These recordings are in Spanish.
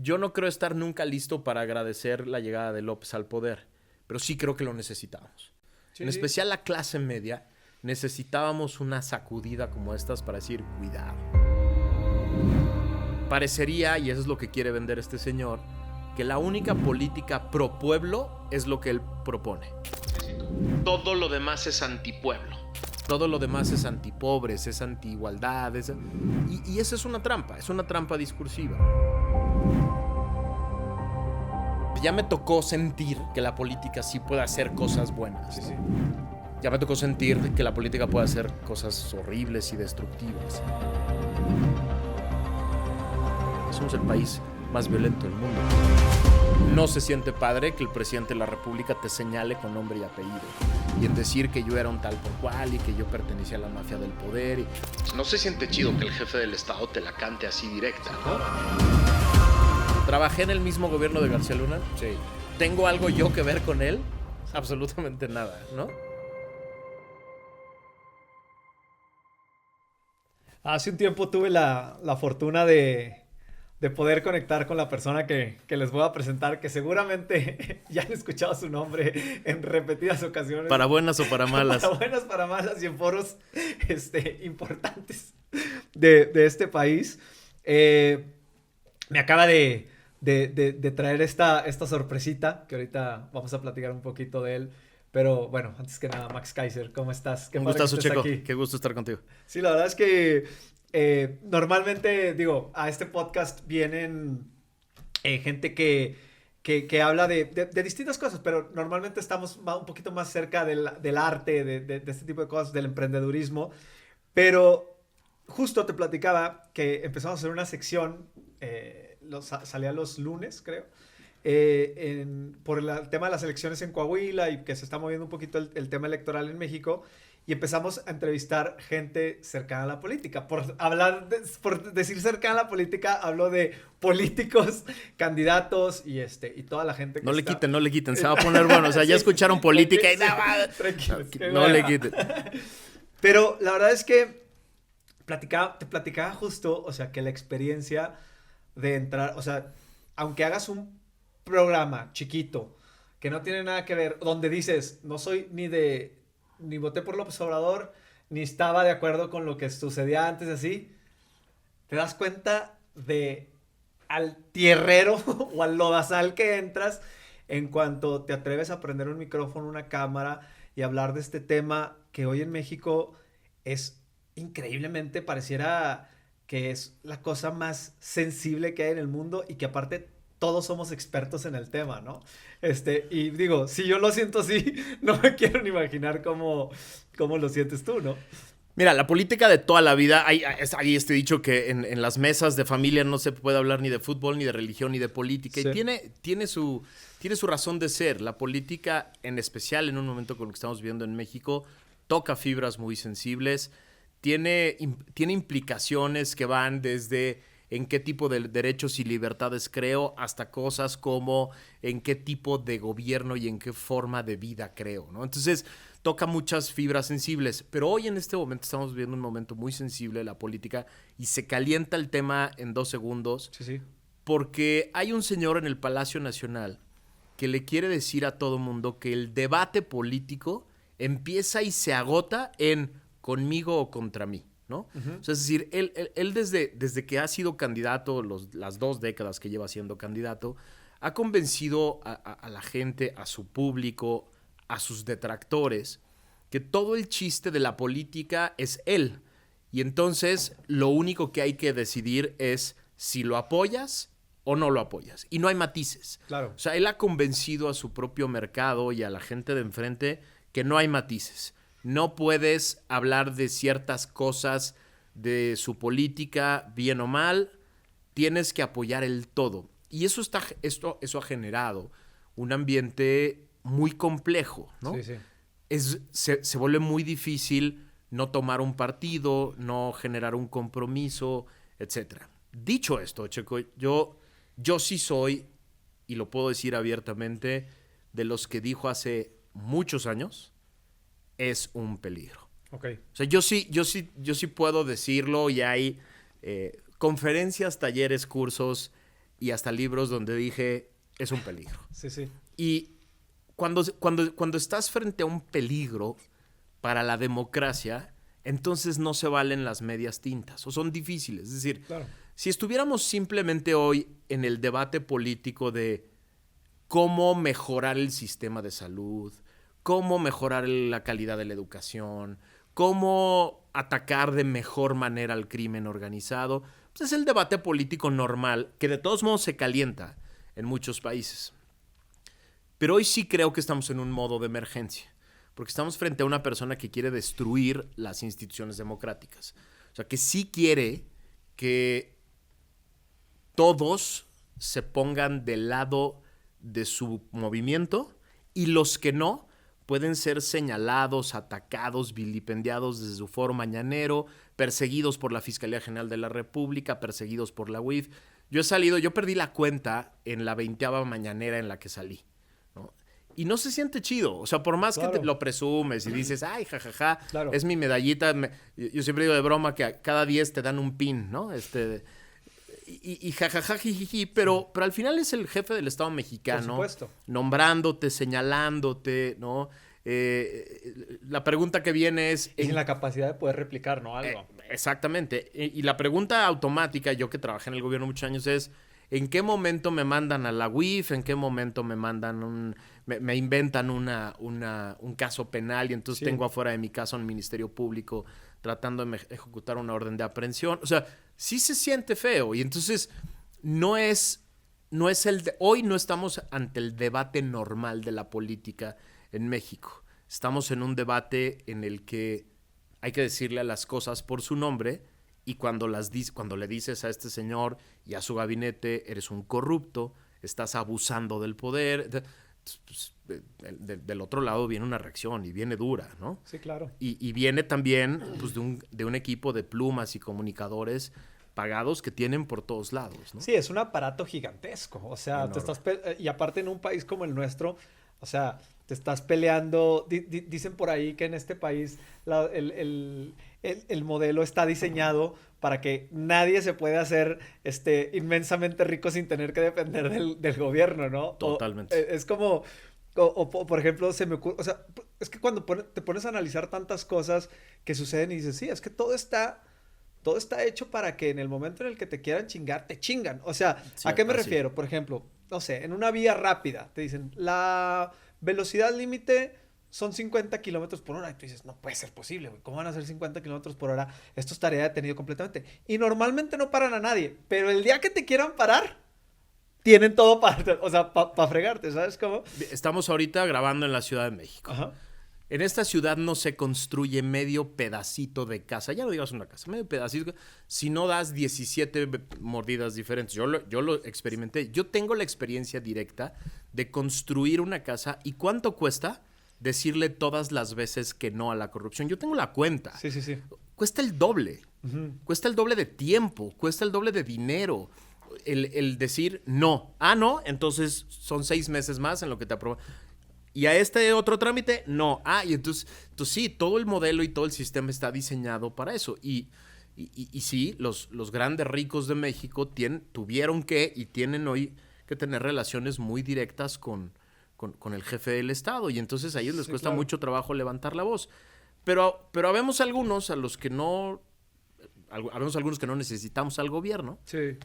yo no creo estar nunca listo para agradecer la llegada de López al poder, pero sí creo que lo necesitábamos. Sí, En sí. especial la clase media, necesitábamos una sacudida como estas para decir, cuidado. Parecería, y eso es lo que quiere vender este señor, que la única política pro pueblo es lo que él propone. Todo lo demás es antipueblo. Todo lo demás es antipobres, es antiigualdad. Y esa es una trampa discursiva. Ya me tocó sentir que la política sí puede hacer cosas buenas. Sí, sí. Ya me tocó sentir que la política puede hacer cosas horribles y destructivas. Somos el país más violento del mundo. No se siente padre que el presidente de la República te señale con nombre y apellido. Y en decir que yo era un tal por cual y que yo pertenecía a la mafia del poder. No se siente chido que el jefe del Estado te la cante así directa, ¿no? ¿Trabajé en el mismo gobierno de García Luna? Sí. ¿Tengo algo yo que ver con él? Absolutamente nada, ¿no? Hace un tiempo tuve la fortuna de poder conectar con la persona que les voy a presentar, que seguramente ya han escuchado su nombre en repetidas ocasiones. Para buenas o para malas. Para buenas, para malas y en foros importantes de este país. Me acaba de traer esta sorpresita, que ahorita vamos a platicar un poquito de él. Pero bueno, antes que nada, Max Kaiser, ¿cómo estás? Un gustazo, Checo. Qué gusto estar contigo. Sí, la verdad es que normalmente, digo, a este podcast vienen gente que habla de distintas cosas, pero normalmente estamos un poquito más cerca del arte, de este tipo de cosas, del emprendedurismo. Pero justo te platicaba que empezamos a hacer una sección, salía los lunes, creo. Por el tema de las elecciones en Coahuila y que se está moviendo un poquito el tema electoral en México, y empezamos a entrevistar gente cercana a la política. Por decir cercana a la política, hablo de políticos, candidatos y toda la gente que no le quiten, se va a poner bueno. O sea, ya escucharon política y nada. No le quiten. Pero la verdad es que te platicaba justo, o sea, que la experiencia de entrar, o sea, aunque hagas un programa chiquito que no tiene nada que ver, donde dices, no soy ni voté por López Obrador, ni estaba de acuerdo con lo que sucedía antes, así, te das cuenta de al tierrero o al lodazal que entras en cuanto te atreves a prender un micrófono, una cámara y hablar de este tema que hoy en México es increíblemente, pareciera que es la cosa más sensible que hay en el mundo y que aparte todos somos expertos en el tema, ¿no? Y digo, si yo lo siento así, no me quiero ni imaginar cómo lo sientes tú, ¿no? Mira, la política de toda la vida, hay este dicho que en las mesas de familia no se puede hablar ni de fútbol, ni de religión, ni de política. Sí. Y tiene su razón de ser. La política, en especial en un momento como el que estamos viviendo en México, toca fibras muy sensibles, tiene implicaciones que van desde en qué tipo de derechos y libertades creo, hasta cosas como en qué tipo de gobierno y en qué forma de vida creo, ¿no? Entonces, toca muchas fibras sensibles, pero hoy en este momento estamos viviendo un momento muy sensible de la política y se calienta el tema en 2 segundos, sí. Porque hay un señor en el Palacio Nacional que le quiere decir a todo mundo que el debate político empieza y se agota en conmigo o contra mí, ¿no? Uh-huh. O sea, es decir, él desde que ha sido candidato, las 2 décadas que lleva siendo candidato, ha convencido a la gente, a su público, a sus detractores, que todo el chiste de la política es él. Y entonces lo único que hay que decidir es si lo apoyas o no lo apoyas. Y no hay matices. Claro. O sea, él ha convencido a su propio mercado y a la gente de enfrente que no hay matices. No puedes hablar de ciertas cosas de su política, bien o mal. Tienes que apoyar el todo. Y eso ha generado un ambiente muy complejo, ¿no? Sí. Se vuelve muy difícil no tomar un partido, no generar un compromiso, etc. Dicho esto, Checo, yo sí soy, y lo puedo decir abiertamente, de los que dijo hace muchos años, es un peligro. Okay. O sea, yo sí puedo decirlo y hay conferencias, talleres, cursos y hasta libros donde dije, es un peligro. Sí, sí. Y cuando estás frente a un peligro para la democracia, entonces no se valen las medias tintas o son difíciles. Es decir, Claro. si estuviéramos simplemente hoy en el debate político de cómo mejorar el sistema de salud, cómo mejorar la calidad de la educación, cómo atacar de mejor manera al crimen organizado, pues es el debate político normal que de todos modos se calienta en muchos países. Pero hoy sí creo que estamos en un modo de emergencia, porque estamos frente a una persona que quiere destruir las instituciones democráticas. O sea, que sí quiere que todos se pongan del lado de su movimiento y los que no pueden ser señalados, atacados, vilipendiados desde su foro mañanero, perseguidos por la Fiscalía General de la República, perseguidos por la UIF. Yo perdí la cuenta en la 20ª mañanera en la que salí, ¿no? Y no se siente chido. O sea, por más que te lo presumes y dices, ay, jajaja, Claro. es mi medallita. Yo siempre digo de broma que a cada 10 te dan un pin, ¿no? Y jajaja, jijiji, pero al final es el jefe del Estado mexicano. Por supuesto. Nombrándote, señalándote, ¿no? La pregunta que viene es... Y sin la capacidad de poder replicar, ¿no? Algo. Exactamente. Y la pregunta automática, yo que trabajé en el gobierno muchos años, es ¿en qué momento me mandan a la UIF? ¿En qué momento me mandan me inventan un caso penal y entonces Sí. tengo afuera de mi casa un ministerio público tratando de ejecutar una orden de aprehensión? O sea, sí se siente feo y entonces hoy no estamos ante el debate normal de la política en México. Estamos en un debate en el que hay que decirle a las cosas por su nombre y cuando le dices a este señor y a su gabinete, eres un corrupto, estás abusando del poder, pues, del otro lado viene una reacción y viene dura, ¿no? Sí, claro. Y viene también pues, de un equipo de plumas y comunicadores pagados que tienen por todos lados, ¿no? Sí, es un aparato gigantesco. O sea, Enorme. y aparte en un país como el nuestro, o sea, te estás peleando. Dicen por ahí que en este país el modelo está diseñado para que nadie se pueda hacer inmensamente rico sin tener que depender del gobierno, ¿no? Totalmente. Es como, por ejemplo, se me ocurre, o sea, es que cuando te pones a analizar tantas cosas que suceden y dices, sí, es que todo está hecho para que en el momento en el que te quieran chingar, te chingan. O sea, Sí, ¿a qué me así. refiero? Por ejemplo, no sé, en una vía rápida te dicen, la velocidad límite son 50 kilómetros por hora. Y tú dices, no puede ser posible, güey. ¿Cómo van a ser 50 kilómetros por hora? Esto estaría detenido completamente. Y normalmente no paran a nadie. Pero el día que te quieran parar, tienen todo para, o sea, para fregarte, ¿sabes cómo? Estamos ahorita grabando en la Ciudad de México. Ajá. En esta ciudad no se construye medio pedacito de casa, ya no digas una casa, medio pedacito, si no das 17 mordidas diferentes. Yo lo experimenté. Yo tengo la experiencia directa de construir una casa y ¿cuánto cuesta decirle todas las veces que no a la corrupción? Yo tengo la cuenta. Sí, sí, sí. Cuesta el doble. Ujú. Cuesta el doble de tiempo, cuesta el doble de dinero. El decir no. Ah, no, entonces son 6 meses más en lo que te aprueban. Y a este otro trámite, no. Ah, y entonces sí, todo el modelo y todo el sistema está diseñado para eso. Y sí, los grandes ricos de México tuvieron que y tienen hoy que tener relaciones muy directas con el jefe del Estado. Y entonces a ellos les Sí, cuesta claro. mucho trabajo levantar la voz. Pero habemos algunos a los que no... Habemos algunos que no necesitamos al gobierno. Sí.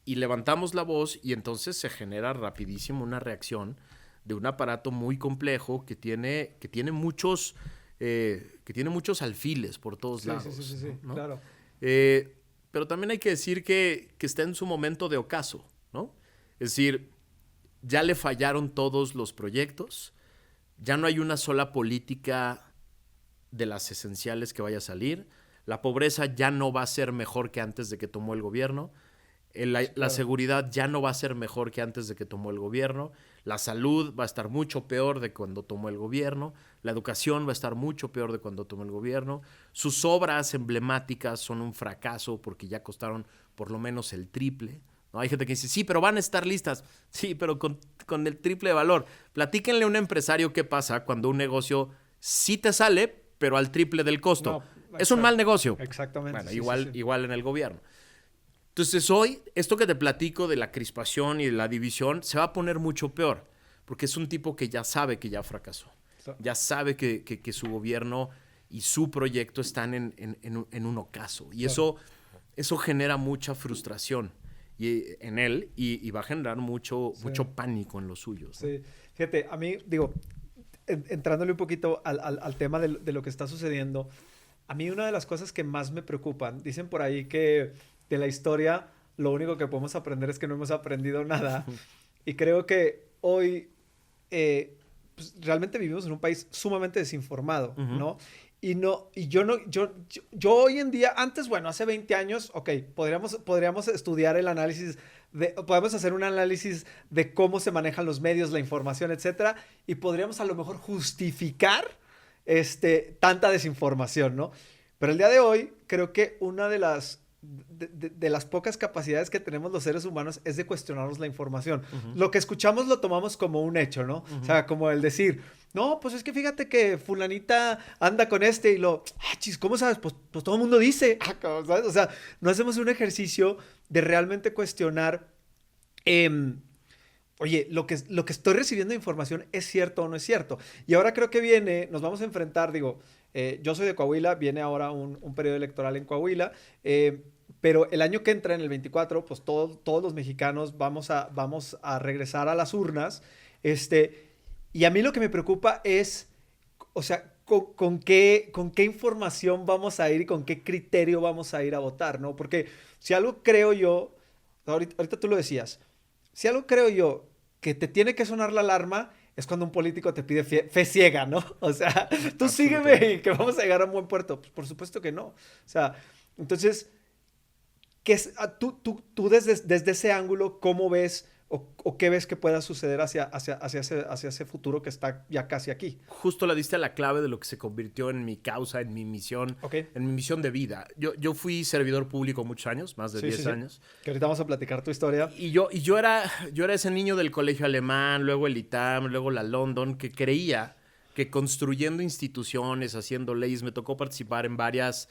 Y levantamos la voz y entonces se genera rapidísimo una reacción de un aparato muy complejo que tiene muchos alfiles por todos Sí, lados. sí, ¿no? claro. Pero también hay que decir que está en su momento de ocaso, ¿no? Es decir, ya le fallaron todos los proyectos, ya no hay una sola política de las esenciales que vaya a salir, la pobreza ya no va a ser mejor que antes de que tomó el gobierno, la seguridad ya no va a ser mejor que antes de que tomó el gobierno, la salud va a estar mucho peor de cuando tomó el gobierno, la educación va a estar mucho peor de cuando tomó el gobierno, sus obras emblemáticas son un fracaso porque ya costaron por lo menos el triple, ¿no? Hay gente que dice, sí, pero van a estar listas, sí, pero con el triple de valor. Platíquenle a un empresario qué pasa cuando un negocio sí te sale, pero al triple del costo. No, es un mal negocio. Exactamente. Bueno, sí, igual, sí, sí. igual en el gobierno. Entonces hoy, esto que te platico de la crispación y de la división, se va a poner mucho peor, porque es un tipo que ya sabe que ya fracasó. Ya sabe que su gobierno y su proyecto están en un ocaso. Y eso genera mucha frustración en él y va a generar mucho pánico en los suyos, ¿no? Sí, fíjate, a mí, digo, entrándole un poquito al tema de lo que está sucediendo, a mí una de las cosas que más me preocupan, dicen por ahí que de la historia lo único que podemos aprender es que no hemos aprendido nada. Y creo que hoy pues, realmente vivimos en un país sumamente desinformado, ¿no? Y yo hoy en día, antes, bueno, hace 20 años, ok, podríamos estudiar el análisis podemos hacer un análisis de cómo se manejan los medios, la información, etcétera, y podríamos a lo mejor justificar tanta desinformación, ¿no? Pero el día de hoy, creo que una de las pocas capacidades que tenemos los seres humanos es de cuestionarnos la información. Lo que escuchamos lo tomamos como un hecho, ¿no? O sea, como el decir, no, pues es que fíjate que fulanita anda con chis, ¿cómo sabes? Pues todo el mundo dice, ¿sabes? O sea, no hacemos un ejercicio de realmente cuestionar, oye, lo que estoy recibiendo de información es cierto o no es cierto. Y ahora creo que nos vamos a enfrentar, digo, yo soy de Coahuila, viene ahora un periodo electoral en Coahuila, pero el año que entra, en el 24, pues todos los mexicanos vamos a regresar a las urnas, y a mí lo que me preocupa es, o sea, con qué información vamos a ir y con qué criterio vamos a ir a votar, ¿no? Porque si algo creo yo, ahorita tú lo decías, si algo creo yo que te tiene que sonar la alarma es cuando un político te pide fe ciega, ¿no? O sea, tú sígueme y que vamos a llegar a un buen puerto. Pues por supuesto que no. O sea, entonces, tú desde ese ángulo, ¿cómo ves o qué ves que pueda suceder hacia ese futuro que está ya casi aquí? Justo la diste a la clave de lo que se convirtió en mi causa, en mi misión, en mi misión de vida. Yo fui servidor público muchos años, más de 10 años. Que ahorita vamos a platicar tu historia. Y yo era ese niño del colegio alemán, luego el ITAM, luego la London, que creía que construyendo instituciones, haciendo leyes, me tocó participar en varias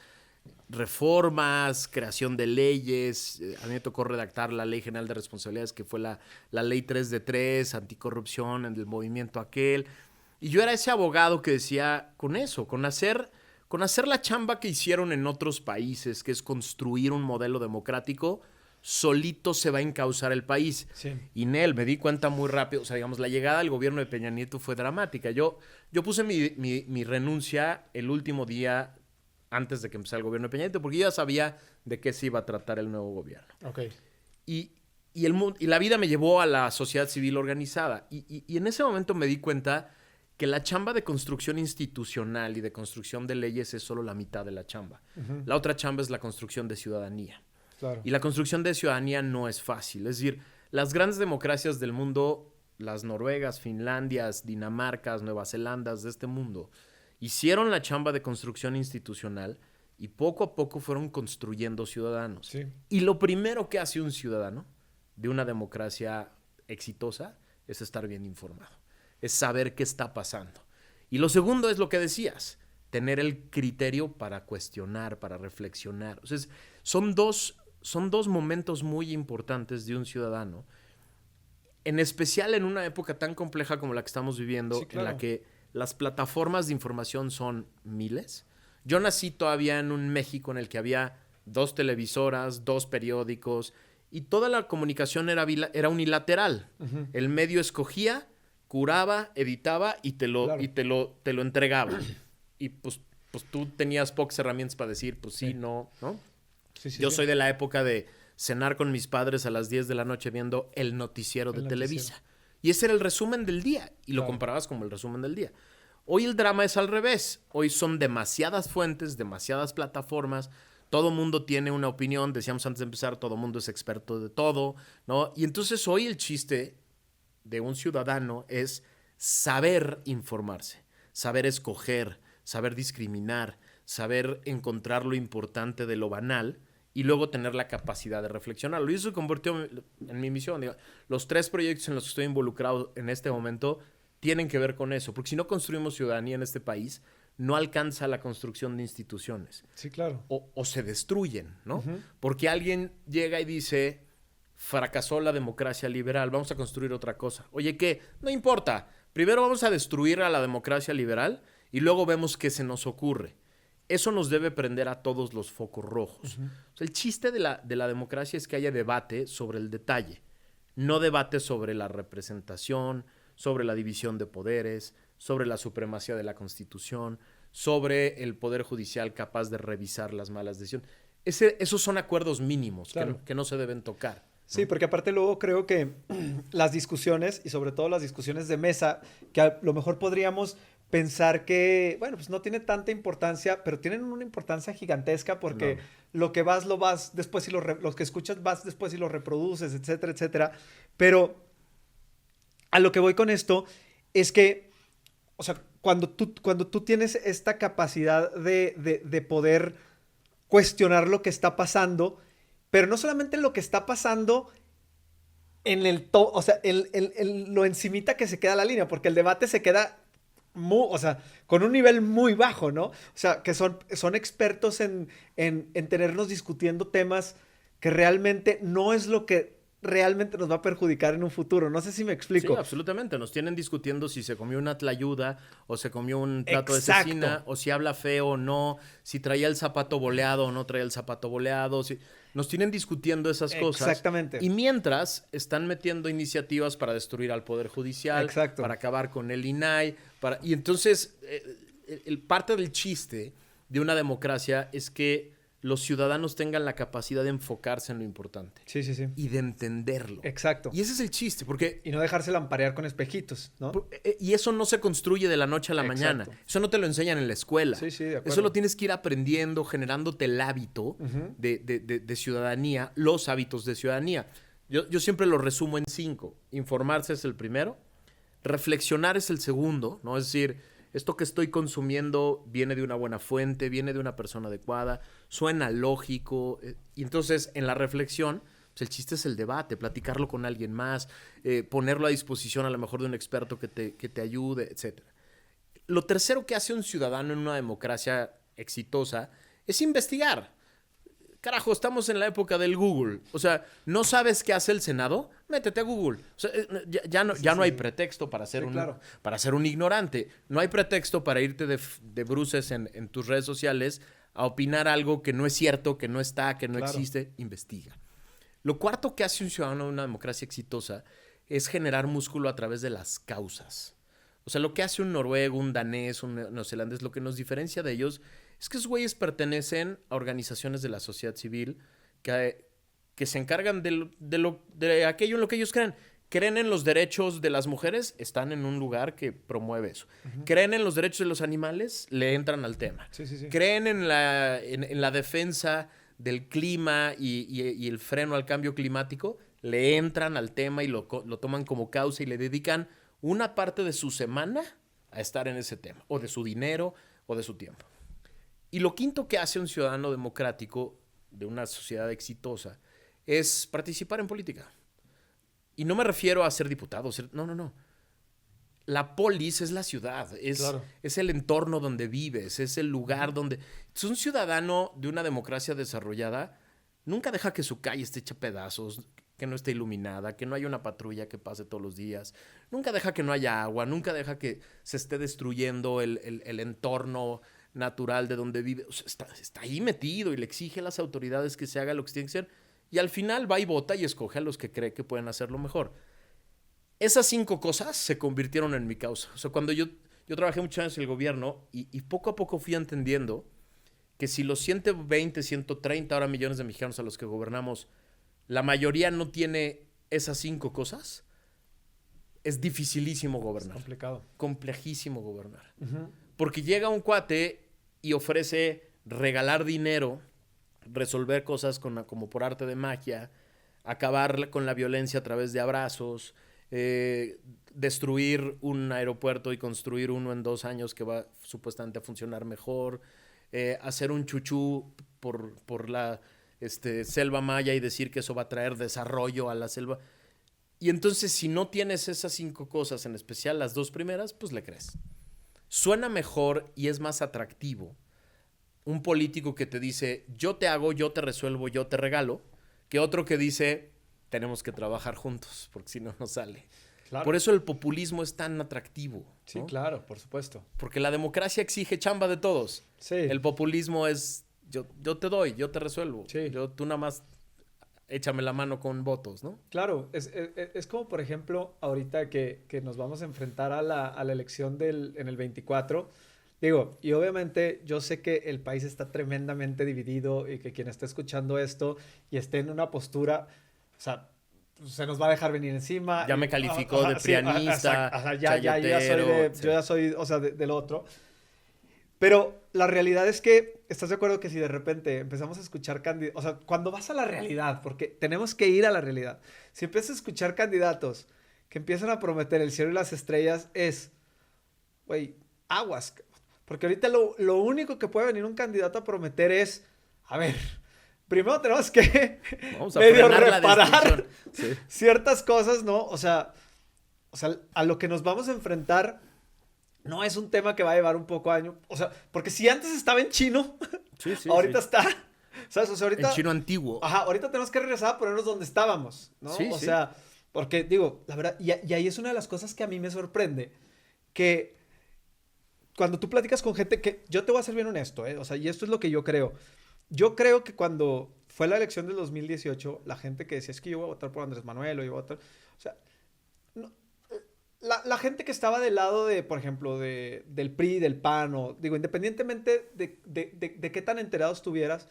reformas, creación de leyes. A mí me tocó redactar la Ley General de Responsabilidades, que fue la Ley 3 de 3, anticorrupción en el movimiento aquel. Y yo era ese abogado que decía, con hacer la chamba que hicieron en otros países, que es construir un modelo democrático, solito se va a encauzar el país. Sí. Y Nel, me di cuenta muy rápido, o sea, digamos, la llegada al gobierno de Peña Nieto fue dramática. Yo puse mi renuncia el último día antes de que empezara el gobierno de Peña Nieto, porque yo ya sabía de qué se iba a tratar el nuevo gobierno. Okay. Y la vida me llevó a la sociedad civil organizada. Y en ese momento me di cuenta que la chamba de construcción institucional y de construcción de leyes es solo la mitad de la chamba. La otra chamba es la construcción de ciudadanía. Claro. Y la construcción de ciudadanía no es fácil. Es decir, las grandes democracias del mundo, las Noruegas, Finlandias, Dinamarcas, Nueva Zelandas de este mundo, hicieron la chamba de construcción institucional y poco a poco fueron construyendo ciudadanos. Sí. Y lo primero que hace un ciudadano de una democracia exitosa es estar bien informado, es saber qué está pasando. Y lo segundo es lo que decías, tener el criterio para cuestionar, para reflexionar. O sea, son dos momentos muy importantes de un ciudadano, en especial en una época tan compleja como la que estamos viviendo, sí, claro, en la que las plataformas de información son miles. Yo nací todavía en un México en el que había 2 televisoras, 2 periódicos, y toda la comunicación era unilateral. El medio escogía, curaba, editaba y te lo entregaba. Y pues tú tenías pocas herramientas para decir, pues sí, no. Sí, Yo soy de la época de cenar con mis padres a las 10 de la noche viendo el noticiero de Televisa. Y ese era el resumen del día. Y lo comparabas como el resumen del día. Hoy el drama es al revés. Hoy son demasiadas fuentes, demasiadas plataformas. Todo mundo tiene una opinión. Decíamos antes de empezar, todo mundo es experto de todo, ¿no? Y entonces hoy el chiste de un ciudadano es saber informarse, saber escoger, saber discriminar, saber encontrar lo importante de lo banal y luego tener la capacidad de reflexionarlo. Y eso se convirtió en mi misión. Digo, los 3 proyectos en los que estoy involucrado en este momento tienen que ver con eso. Porque si no construimos ciudadanía en este país, no alcanza la construcción de instituciones. Sí, claro. O se destruyen, ¿no? Porque alguien llega y dice, fracasó la democracia liberal, vamos a construir otra cosa. Oye, ¿qué? No importa. Primero vamos a destruir a la democracia liberal y luego vemos qué se nos ocurre. Eso nos debe prender a todos los focos rojos. O sea, el chiste de la democracia es que haya debate sobre el detalle, no debate sobre la representación, sobre la división de poderes, sobre la supremacía de la Constitución, sobre el Poder Judicial capaz de revisar las malas decisiones. Esos son acuerdos mínimos, claro, que no se deben tocar, ¿no? Sí, porque aparte luego creo que las discusiones, y sobre todo las discusiones de mesa, que a lo mejor podríamos pensar que, bueno, pues no tiene tanta importancia, pero tienen una importancia gigantesca porque lo que vas, lo vas después y los que escuchas vas después y lo reproduces, etcétera, etcétera. Pero a lo que voy con esto es que, o sea, cuando tú tienes esta capacidad de poder cuestionar lo que está pasando, pero no solamente lo que está pasando en o sea, lo encimita que se queda la línea, porque el debate se queda o sea, con un nivel muy bajo, ¿no? O sea, que son expertos en tenernos discutiendo temas que realmente no es lo que realmente nos va a perjudicar en un futuro. No sé si me explico. Sí, absolutamente. Nos tienen discutiendo si se comió una tlayuda o se comió un plato de cecina, o si habla feo o no, si traía el zapato boleado o no traía el zapato boleado. Nos tienen discutiendo esas cosas. Exactamente. Y mientras están metiendo iniciativas para destruir al Poder Judicial, exacto, para acabar con el INAI. Y entonces, parte del chiste de una democracia es que los ciudadanos tengan la capacidad de enfocarse en lo importante. Sí, sí, sí. Y de entenderlo. Exacto. Y ese es el chiste, porque... Y no dejarse lamparear con espejitos, ¿no? Y eso no se construye de la noche a la mañana. Eso no te lo enseñan en la escuela. Sí, sí, de acuerdo. Eso lo tienes que ir aprendiendo, generándote el hábito de ciudadanía, los hábitos de ciudadanía. Yo siempre lo resumo en 5. Informarse es el primero. Reflexionar es el segundo, ¿no? Es decir, esto que estoy consumiendo viene de una buena fuente, viene de una persona adecuada, suena lógico. Y entonces, en la reflexión, pues el chiste es el debate, platicarlo con alguien más, ponerlo a disposición a lo mejor de un experto que te ayude, etc. Lo tercero que hace un ciudadano en una democracia exitosa es investigar. Carajo, estamos en la época del Google. O sea, ¿no sabes qué hace el Senado? Métete a Google. O sea, ya no hay pretexto para ser, para ser un ignorante. No hay pretexto para irte de bruces en tus redes sociales a opinar algo que no es cierto, que no está, que no existe. Investiga. Lo cuarto que hace un ciudadano de una democracia exitosa es generar músculo a través de las causas. O sea, lo que hace un noruego, un danés, un neozelandés, lo que nos diferencia de ellos es que esos güeyes pertenecen a organizaciones de la sociedad civil que se encargan de aquello en lo que ellos creen. Creen en los derechos de las mujeres, están en un lugar que promueve eso. Creen en los derechos de los animales, le entran al tema. Sí, sí, sí. Creen en la defensa del clima y el freno al cambio climático, le entran al tema y lo toman como causa y le dedican una parte de su semana a estar en ese tema, o de su dinero, o de su tiempo. Y lo quinto que hace un ciudadano democrático de una sociedad exitosa es participar en política. Y no me refiero a ser diputado. No. La polis es la ciudad, es el entorno donde vives, es el lugar donde... Entonces, un ciudadano de una democracia desarrollada nunca deja que su calle esté hecha pedazos, que no esté iluminada, que no haya una patrulla que pase todos los días. Nunca deja que no haya agua, nunca deja que se esté destruyendo el entorno natural de donde vive. O sea, está ahí metido y le exige a las autoridades que se haga lo que tiene que hacer. Y al final va y vota y escoge a los que cree que pueden hacerlo mejor. Esas 5 cosas se convirtieron en mi causa. O sea, cuando yo trabajé muchos años en el gobierno y poco a poco fui entendiendo que si los 120, 130 ahora millones de mexicanos a los que gobernamos, la mayoría no tiene esas 5 cosas, es dificilísimo gobernar. Es complicado. Complejísimo gobernar. Porque llega un cuate y ofrece regalar dinero, resolver cosas como por arte de magia, acabar con la violencia a través de abrazos, destruir un aeropuerto y construir uno en 2 años que va supuestamente a funcionar mejor, hacer un chuchú por la selva maya y decir que eso va a traer desarrollo a la selva. Y entonces, si no tienes esas 5 cosas, en especial las 2 primeras, pues le crees. suena mejor y es más atractivo un político que te dice, yo te hago, yo te resuelvo, yo te regalo, que otro que dice, tenemos que trabajar juntos, porque si no, no sale. Claro. Por eso el populismo es tan atractivo. Sí, ¿no? claro, por supuesto. Porque la democracia exige chamba de todos. Sí. El populismo es, yo te doy, yo te resuelvo. Sí. Tú nada más échame la mano con votos, ¿no? Claro, es como, por ejemplo, ahorita que nos vamos a enfrentar a la elección en el 24. Digo, y obviamente yo sé que el país está tremendamente dividido y que quien está escuchando esto y esté en una postura, o sea, se nos va a dejar venir encima. Ya me calificó de prianista, yo ya soy, o sea, del otro. Pero la realidad es que, ¿estás de acuerdo que si de repente empezamos a escuchar candidatos, o sea, cuando vas a la realidad, porque tenemos que ir a la realidad, si empiezas a escuchar candidatos que empiezan a prometer el cielo y las estrellas güey, aguas. Porque ahorita lo único que puede venir un candidato a prometer es, a ver, primero tenemos que medio reparar ciertas cosas, ¿no? O sea, a lo que nos vamos a enfrentar no es un tema que va a llevar un poco año. O sea, porque si antes estaba en chino, ahorita está, ¿sabes? O sea, ahorita... En chino antiguo. Ajá, ahorita tenemos que regresar a ponernos donde estábamos, ¿no? O sea, porque digo, la verdad, y ahí es una de las cosas que a mí me sorprende, que cuando tú platicas con gente que, yo te voy a ser bien honesto, o sea, y esto es lo que yo creo. Yo creo que cuando fue la elección del 2018, la gente que decía, es que yo voy a votar por Andrés Manuel o yo voy a votar, o sea, no, la gente que estaba del lado de, por ejemplo, del PRI, del PAN, o digo, independientemente de qué tan enterados estuvieras,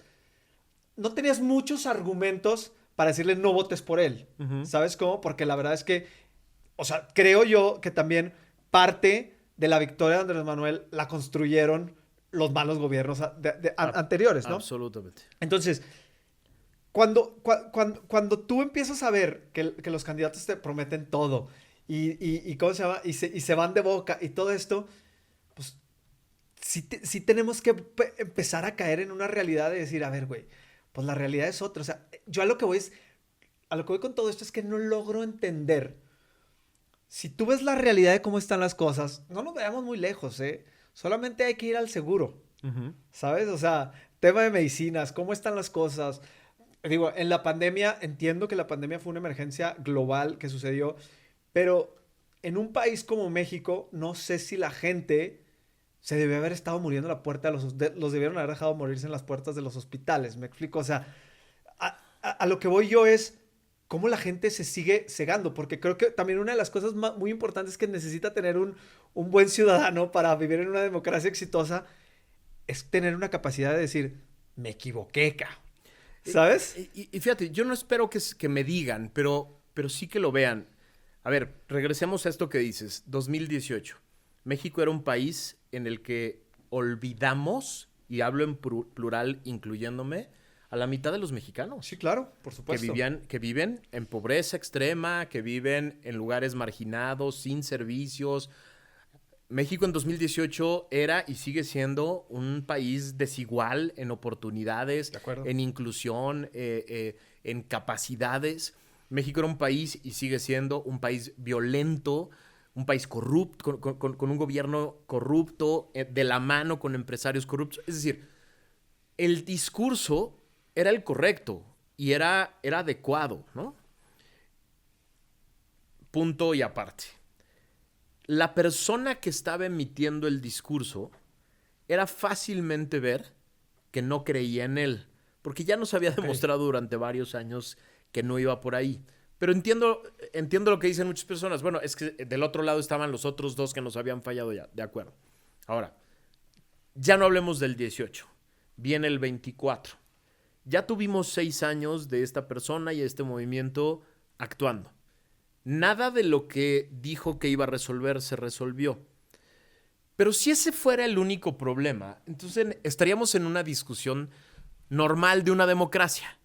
no tenías muchos argumentos para decirle no votes por él. ¿Sabes cómo? Porque la verdad es que, o sea, creo yo que también parte de la victoria de Andrés Manuel la construyeron los malos gobiernos anteriores, ¿no? Absolutamente. Entonces, cuando tú empiezas a ver que los candidatos te prometen todo y ¿cómo se llama? Y se van de boca y todo esto, pues sí tenemos que empezar a caer en una realidad de decir, a ver, güey, pues la realidad es otra. O sea, yo a lo que voy con todo esto es que no logro entender. Si tú ves la realidad de cómo están las cosas, no nos vayamos muy lejos, ¿eh? Solamente hay que ir al seguro, ¿sabes? O sea, tema de medicinas, cómo están las cosas. Digo, en la pandemia, entiendo que la pandemia fue una emergencia global que sucedió, pero en un país como México, no sé si la gente se debió haber estado muriendo en la puerta los debieron haber dejado morirse en las puertas de los hospitales, ¿me explico? O sea, a lo que voy yo es cómo la gente se sigue cegando, porque creo que también una de las cosas muy importantes que necesita tener un buen ciudadano para vivir en una democracia exitosa es tener una capacidad de decir, me equivoqué, ¿sabes? Y fíjate, yo no espero que me digan, pero sí que lo vean. A ver, regresemos a esto que dices, 2018. México era un país en el que olvidamos, y hablo en plural incluyéndome, a la mitad de los mexicanos. Sí, claro, por supuesto. Que viven en pobreza extrema, que viven en lugares marginados, sin servicios. México en 2018 era y sigue siendo un país desigual en oportunidades, en inclusión, en capacidades. México era un país y sigue siendo un país violento, un país corrupto, con un gobierno corrupto, de la mano con empresarios corruptos. Es decir, el discurso era el correcto y era adecuado, ¿no? Punto y aparte. La persona que estaba emitiendo el discurso era fácilmente ver que no creía en él, porque ya nos había demostrado durante varios años que no iba por ahí. Pero entiendo lo que dicen muchas personas. Bueno, es que del otro lado estaban los otros dos que nos habían fallado ya, de acuerdo. Ahora, ya no hablemos del 18, viene el 24. Ya tuvimos 6 años de esta persona y este movimiento actuando. Nada de lo que dijo que iba a resolver se resolvió. Pero si ese fuera el único problema, entonces estaríamos en una discusión normal de una democracia.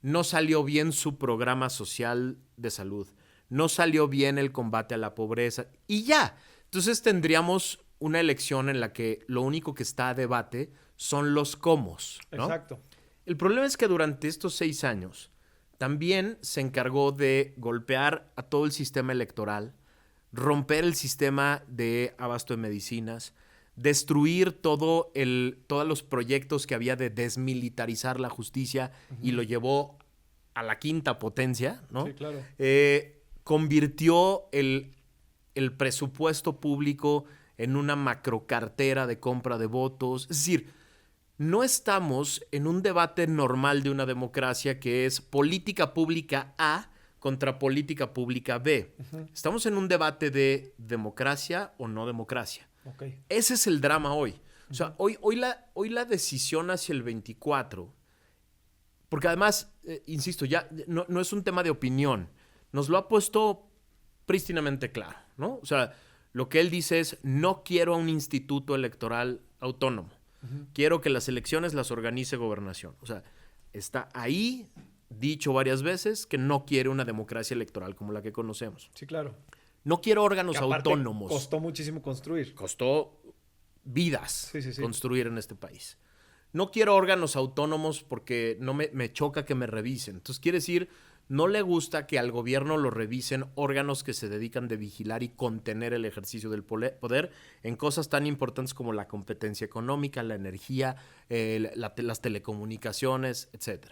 No salió bien su programa social de salud. No salió bien el combate a la pobreza. Y ya. Entonces tendríamos una elección en la que lo único que está a debate son los cómo, ¿no? Exacto. El problema es que durante estos 6 años también se encargó de golpear a todo el sistema electoral romper el sistema de abasto de medicinas, destruir todos los proyectos que había de desmilitarizar la justicia y lo llevó a la quinta potencia, ¿no? Sí, claro. Convirtió el presupuesto público en una macrocartera de compra de votos. Es decir, no estamos en un debate normal de una democracia que es política pública A contra política pública B. Estamos en un debate de democracia o no democracia. Okay. Ese es el drama hoy. O sea, hoy la decisión hacia el 24, porque además, insisto, ya no es un tema de opinión, nos lo ha puesto prístinamente claro, ¿no? O sea, lo que él dice es, no quiero un instituto electoral autónomo. Quiero que las elecciones las organice Gobernación. O sea, está ahí dicho varias veces que no quiere una democracia electoral como la que conocemos. Sí, claro. No quiero órganos Que aparte autónomos. Costó muchísimo construir. Costó vidas Sí. construir en este país. No quiero órganos autónomos porque no me choca que me revisen. Entonces, quiere decir, no le gusta que al gobierno lo revisen órganos que se dedican de vigilar y contener el ejercicio del poder en cosas tan importantes como la competencia económica, la energía, las telecomunicaciones, etc.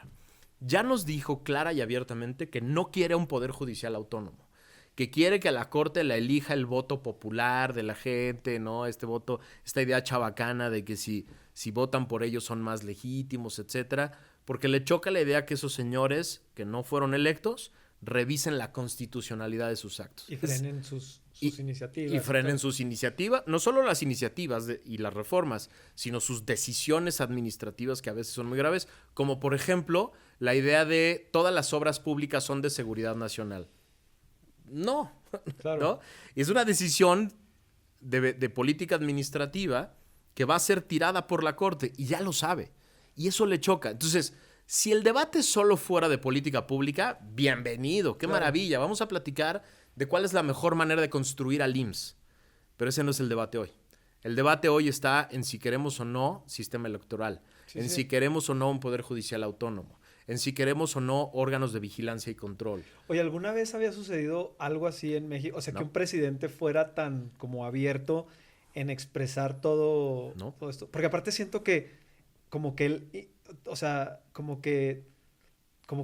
Ya nos dijo clara y abiertamente que no quiere un poder judicial autónomo, que quiere que a la Corte la elija el voto popular de la gente, ¿no? Esta idea chabacana de que si votan por ellos son más legítimos, etcétera, porque le choca la idea que esos señores que no fueron electos revisen la constitucionalidad de sus actos. Y frenen sus iniciativas. Y frenen sus iniciativas, no solo las iniciativas y las reformas, sino sus decisiones administrativas que a veces son muy graves, como por ejemplo la idea de todas las obras públicas son de seguridad nacional. No, claro. ¿no? Es una decisión de política administrativa que va a ser tirada por la Corte y ya lo sabe. Y eso le choca. Entonces, si el debate solo fuera de política pública, bienvenido, qué maravilla. Vamos a platicar de cuál es la mejor manera de construir al IMSS. Pero ese no es el debate hoy. El debate hoy está en si queremos o no sistema electoral, si queremos o no un poder judicial autónomo, en si queremos o no órganos de vigilancia y control. Oye, ¿alguna vez había sucedido algo así en México? O sea, que un presidente fuera tan como abierto en expresar todo esto. Porque aparte siento que como que él, o sea, como que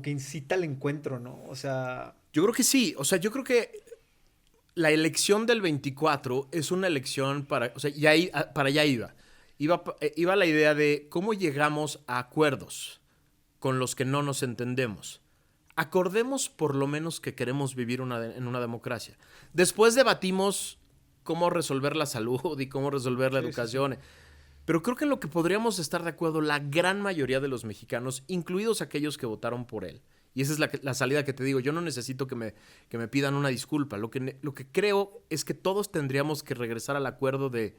incita al encuentro, ¿no? O sea... Yo creo que sí. O sea, yo creo que la elección del 24 es una elección para... O sea, para allá iba. Iba la idea de cómo llegamos a acuerdos con los que no nos entendemos. Acordemos por lo menos que queremos vivir en una democracia. Después debatimos cómo resolver la salud y cómo resolver la educación. Sí. Pero creo que en lo que podríamos estar de acuerdo la gran mayoría de los mexicanos, incluidos aquellos que votaron por él. Y esa es la salida que te digo. Yo no necesito que me pidan una disculpa. Lo que creo es que todos tendríamos que regresar al acuerdo de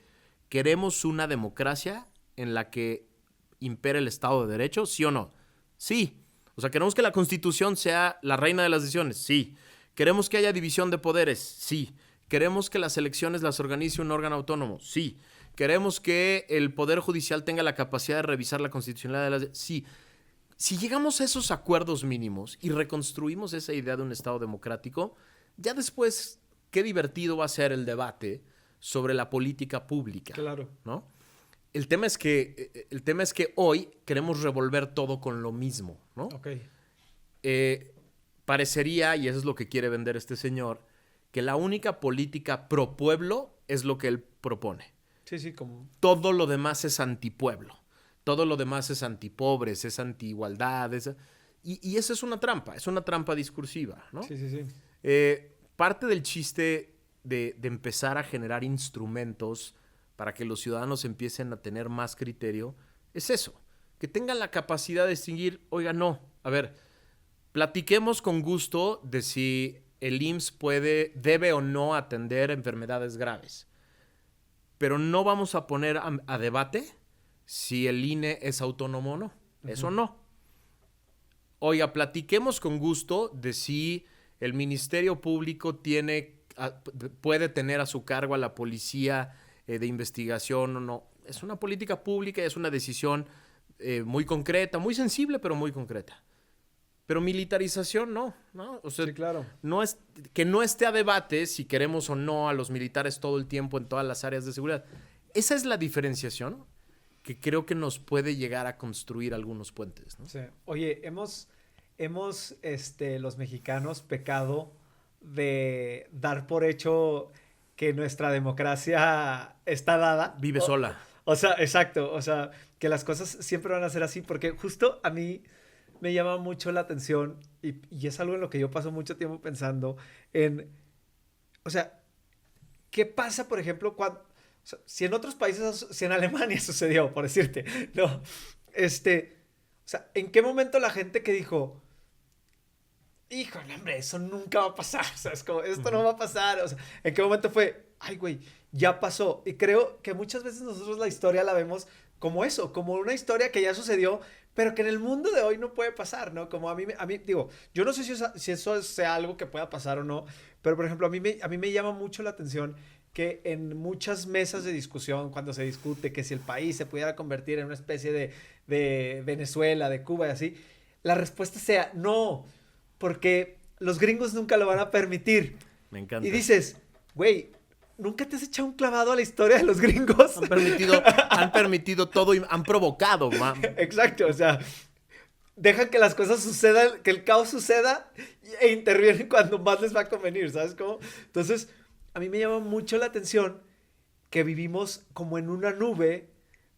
queremos una democracia en la que impere el Estado de Derecho, ¿sí o no? Sí. O sea, queremos que la Constitución sea la reina de las decisiones. Sí. Queremos que haya división de poderes. Sí. Queremos que las elecciones las organice un órgano autónomo. Sí. Queremos que el Poder Judicial tenga la capacidad de revisar la constitucionalidad de las... Sí. Si llegamos a esos acuerdos mínimos y reconstruimos esa idea de un Estado democrático, ya después, qué divertido va a ser el debate sobre la política pública. Claro. ¿No? El tema es que hoy queremos revolver todo con lo mismo, ¿no? Okay. Parecería, y eso es lo que quiere vender este señor, que la única política pro pueblo es lo que él propone. Sí, como... Todo lo demás es antipueblo. Todo lo demás es antipobres, es antiigualdad. Y esa es una trampa discursiva, ¿no? Sí. Parte del chiste de empezar a generar instrumentos para que los ciudadanos empiecen a tener más criterio es eso, que tengan la capacidad de distinguir, oiga, no, a ver, platiquemos con gusto de si el IMSS debe o no atender enfermedades graves, pero no vamos a poner a debate si el INE es autónomo o no. Eso no. Oiga, platiquemos con gusto de si el Ministerio Público puede tener a su cargo a la policía de investigación o no. Es una política pública, es una decisión muy concreta, muy sensible, pero muy concreta. Pero militarización no. O sea, Sí, claro. que no esté a debate si queremos o no a los militares todo el tiempo en todas las áreas de seguridad. Esa es la diferenciación que creo que nos puede llegar a construir algunos puentes, ¿no? Sí. Oye, hemos los mexicanos pecado de dar por hecho que nuestra democracia está dada. Vive sola. O sea, exacto. O sea, que las cosas siempre van a ser así, porque justo a mí me llama mucho la atención y es algo en lo que yo paso mucho tiempo pensando en, o sea, ¿qué pasa, por ejemplo, cuando, o sea, si en otros países, si en Alemania sucedió, por decirte, no, o sea, ¿en qué momento la gente que dijo, híjole, hombre, eso nunca va a pasar, o sea, es como, esto no va a pasar, o sea, ¿en qué momento fue, ay, güey, ya pasó? Y creo que muchas veces nosotros la historia la vemos como eso, como una historia que ya sucedió, pero que en el mundo de hoy no puede pasar, ¿no? Como a mí digo, yo no sé si eso sea algo que pueda pasar o no, pero por ejemplo, a mí me llama mucho la atención que en muchas mesas de discusión, cuando se discute que si el país se pudiera convertir en una especie de Venezuela, de Cuba y así, la respuesta sea no, porque los gringos nunca lo van a permitir. Me encanta. Y dices, güey, ¿nunca te has echado un clavado a la historia de los gringos? Han permitido todo y han provocado. Exacto, o sea, dejan que las cosas sucedan, que el caos suceda e intervienen cuando más les va a convenir, ¿sabes cómo? Entonces, a mí me llama mucho la atención que vivimos como en una nube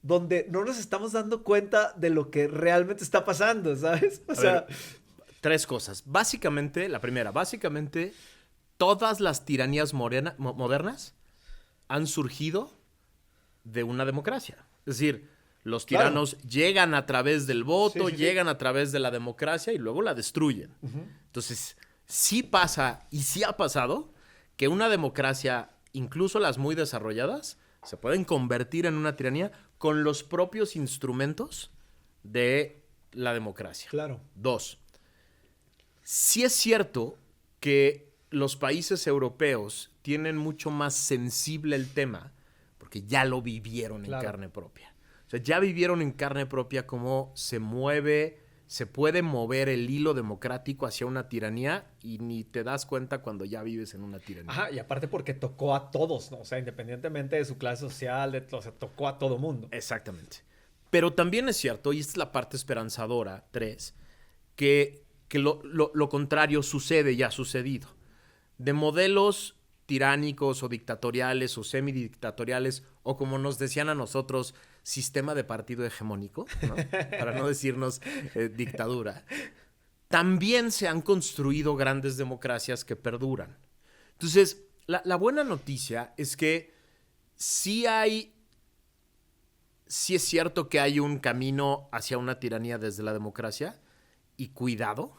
donde no nos estamos dando cuenta de lo que realmente está pasando, ¿sabes? O sea, tres cosas. Básicamente, la primera, todas las tiranías modernas han surgido de una democracia. Es decir, los tiranos llegan a través del voto, llegan a través de la democracia y luego la destruyen. Entonces, sí pasa y sí ha pasado que una democracia, incluso las muy desarrolladas, se pueden convertir en una tiranía con los propios instrumentos de la democracia. Claro. 2, sí es cierto que los países europeos tienen mucho más sensible el tema porque ya lo vivieron en carne propia. O sea, ya vivieron en carne propia cómo se puede mover el hilo democrático hacia una tiranía y ni te das cuenta cuando ya vives en una tiranía. Ajá, y aparte porque tocó a todos, ¿no? O sea, independientemente de su clase social, o sea, tocó a todo mundo. Exactamente. Pero también es cierto, y esta es la parte esperanzadora, 3, que lo contrario sucede y ha sucedido. De modelos tiránicos o dictatoriales o semidictatoriales o como nos decían a nosotros, sistema de partido hegemónico, ¿no? Para no decirnos dictadura, también se han construido grandes democracias que perduran. Entonces, la buena noticia es que sí es cierto que hay un camino hacia una tiranía desde la democracia y cuidado,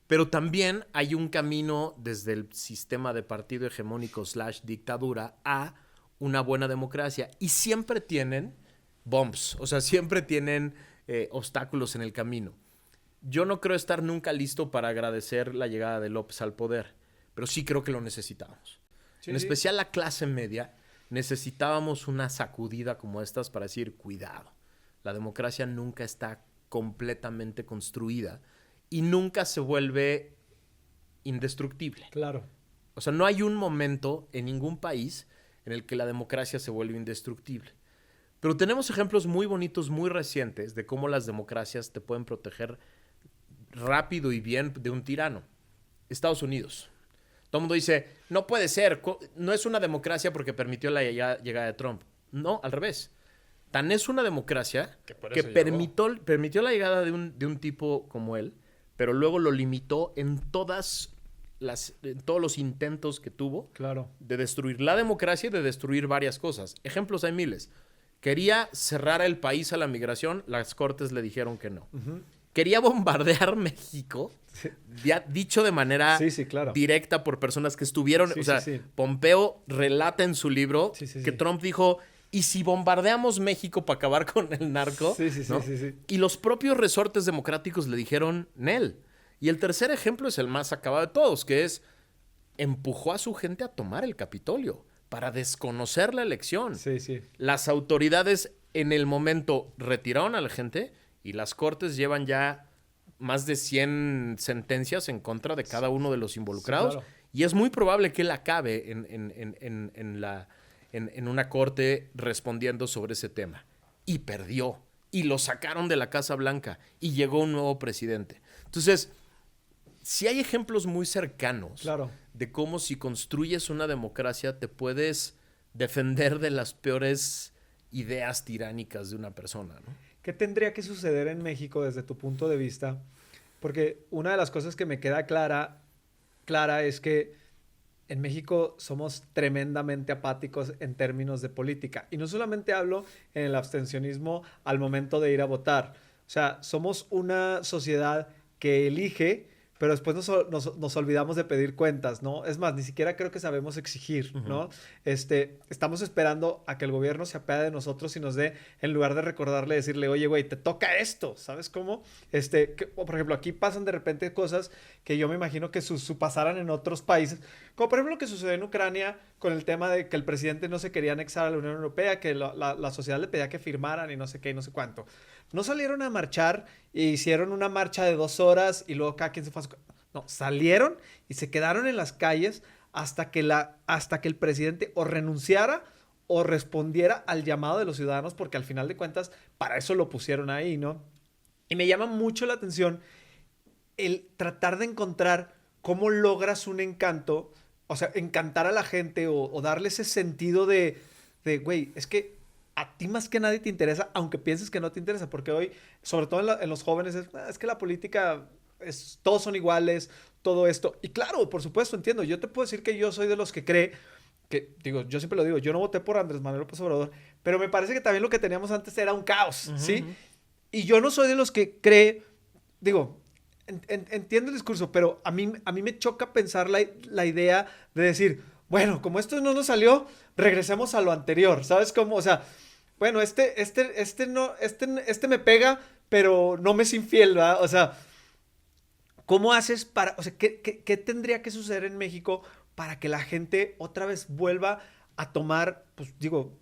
pero también hay un camino desde el sistema de partido hegemónico / dictadura a una buena democracia. Y siempre tienen bumps, o sea, siempre tienen obstáculos en el camino. Yo no creo estar nunca listo para agradecer la llegada de López al poder, pero sí creo que lo necesitábamos. Sí, en especial la clase media, necesitábamos una sacudida como estas para decir, cuidado, la democracia nunca está completamente construida y nunca se vuelve indestructible. Claro. O sea, no hay un momento en ningún país en el que la democracia se vuelve indestructible. Pero tenemos ejemplos muy bonitos, muy recientes, de cómo las democracias te pueden proteger rápido y bien de un tirano. Estados Unidos. Todo el mundo dice, no puede ser, no es una democracia porque permitió la llegada de Trump. No, al revés. Tan es una democracia que permitió la llegada de un tipo como él, pero luego lo limitó en todos los intentos que tuvo de destruir la democracia y de destruir varias cosas. Ejemplos hay miles. Quería cerrar el país a la migración, las cortes le dijeron que no. Uh-huh. Quería bombardear México, ya dicho de manera directa por personas que estuvieron... Pompeo relata en su libro que Trump dijo... ¿Y si bombardeamos México para acabar con el narco? ¿No? Y los propios resortes democráticos le dijeron, Nel. Y el tercer ejemplo es el más acabado de todos, que es, empujó a su gente a tomar el Capitolio para desconocer la elección. Las autoridades en el momento retiraron a la gente y las cortes llevan ya más de 100 sentencias en contra de cada uno de los involucrados. Sí, claro. Y es muy probable que él acabe en una corte respondiendo sobre ese tema. Y perdió. Y lo sacaron de la Casa Blanca. Y llegó un nuevo presidente. Entonces, sí hay ejemplos muy cercanos Claro. de cómo si construyes una democracia te puedes defender de las peores ideas tiránicas de una persona, ¿no? ¿Qué tendría que suceder en México desde tu punto de vista? Porque una de las cosas que me queda clara es que en México somos tremendamente apáticos en términos de política. Y no solamente hablo en el abstencionismo al momento de ir a votar. O sea, somos una sociedad que elige, pero después nos olvidamos de pedir cuentas, ¿no? Es más, ni siquiera creo que sabemos exigir, ¿no? Estamos esperando a que el gobierno se apiade de nosotros y nos dé, en lugar de recordarle, decirle, oye, güey, te toca esto, ¿sabes cómo? Por ejemplo, aquí pasan de repente cosas que yo me imagino que pasaran en otros países, como por ejemplo lo que sucedió en Ucrania con el tema de que el presidente no se quería anexar a la Unión Europea, que la sociedad le pedía que firmaran y no sé qué y no sé cuánto. No salieron a marchar e hicieron una marcha de 2 horas y luego cada quien se fue a su... No, salieron y se quedaron en las calles hasta que el presidente o renunciara o respondiera al llamado de los ciudadanos, porque al final de cuentas para eso lo pusieron ahí, ¿no? Y me llama mucho la atención el tratar de encontrar cómo logras un encanto, o sea, encantar a la gente o darle ese sentido de, güey, es que a ti más que nadie te interesa, aunque pienses que no te interesa, porque hoy, sobre todo en los jóvenes, es que la política, todos son iguales, todo esto. Y claro, por supuesto, entiendo. Yo te puedo decir que yo soy de los que cree, que digo, yo siempre lo digo, yo no voté por Andrés Manuel López Obrador, pero me parece que también lo que teníamos antes era un caos, ¿sí? Y yo no soy de los que cree, digo, entiendo el discurso, pero a mí me choca pensar la idea de decir, bueno, como esto no nos salió, regresemos a lo anterior, ¿sabes cómo? O sea, bueno, este me pega, pero no me es infiel, ¿verdad? O sea, ¿cómo haces para, o sea, qué tendría que suceder en México para que la gente otra vez vuelva a tomar, pues digo,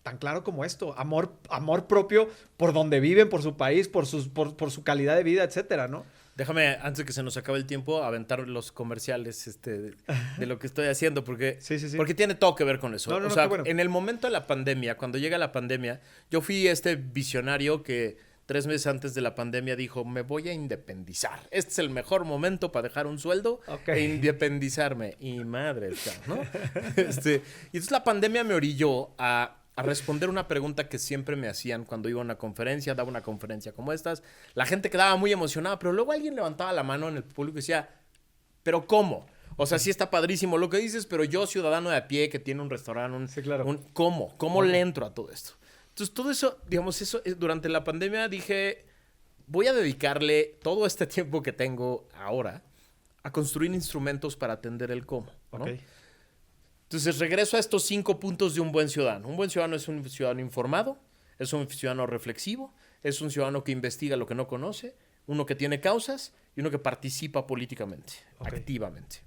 tan claro como esto, amor propio por donde viven, por su país, por su calidad de vida, etcétera, ¿no? Déjame, antes de que se nos acabe el tiempo, aventar los comerciales de lo que estoy haciendo, porque, Sí. porque tiene todo que ver con eso. No, o sea, qué bueno. en el momento de la pandemia, cuando llega la pandemia, yo fui este visionario que 3 meses antes de la pandemia dijo, me voy a independizar. Este es el mejor momento para dejar un sueldo e independizarme. Y madre, ¿no? Y entonces la pandemia me orilló a responder una pregunta que siempre me hacían cuando iba a una conferencia, daba una conferencia como estas. La gente quedaba muy emocionada, pero luego alguien levantaba la mano en el público y decía, ¿pero cómo? O sea, sí está padrísimo lo que dices, pero yo, ciudadano de a pie que tiene un restaurante, Sí, claro. ¿cómo? ¿Cómo le entro a todo esto? Entonces, todo eso, digamos, durante la pandemia dije, voy a dedicarle todo este tiempo que tengo ahora a construir instrumentos para atender el cómo, ¿no? Okay. Entonces, regreso a estos 5 puntos de un buen ciudadano. Un buen ciudadano es un ciudadano informado, es un ciudadano reflexivo, es un ciudadano que investiga lo que no conoce, uno que tiene causas y uno que participa políticamente, activamente.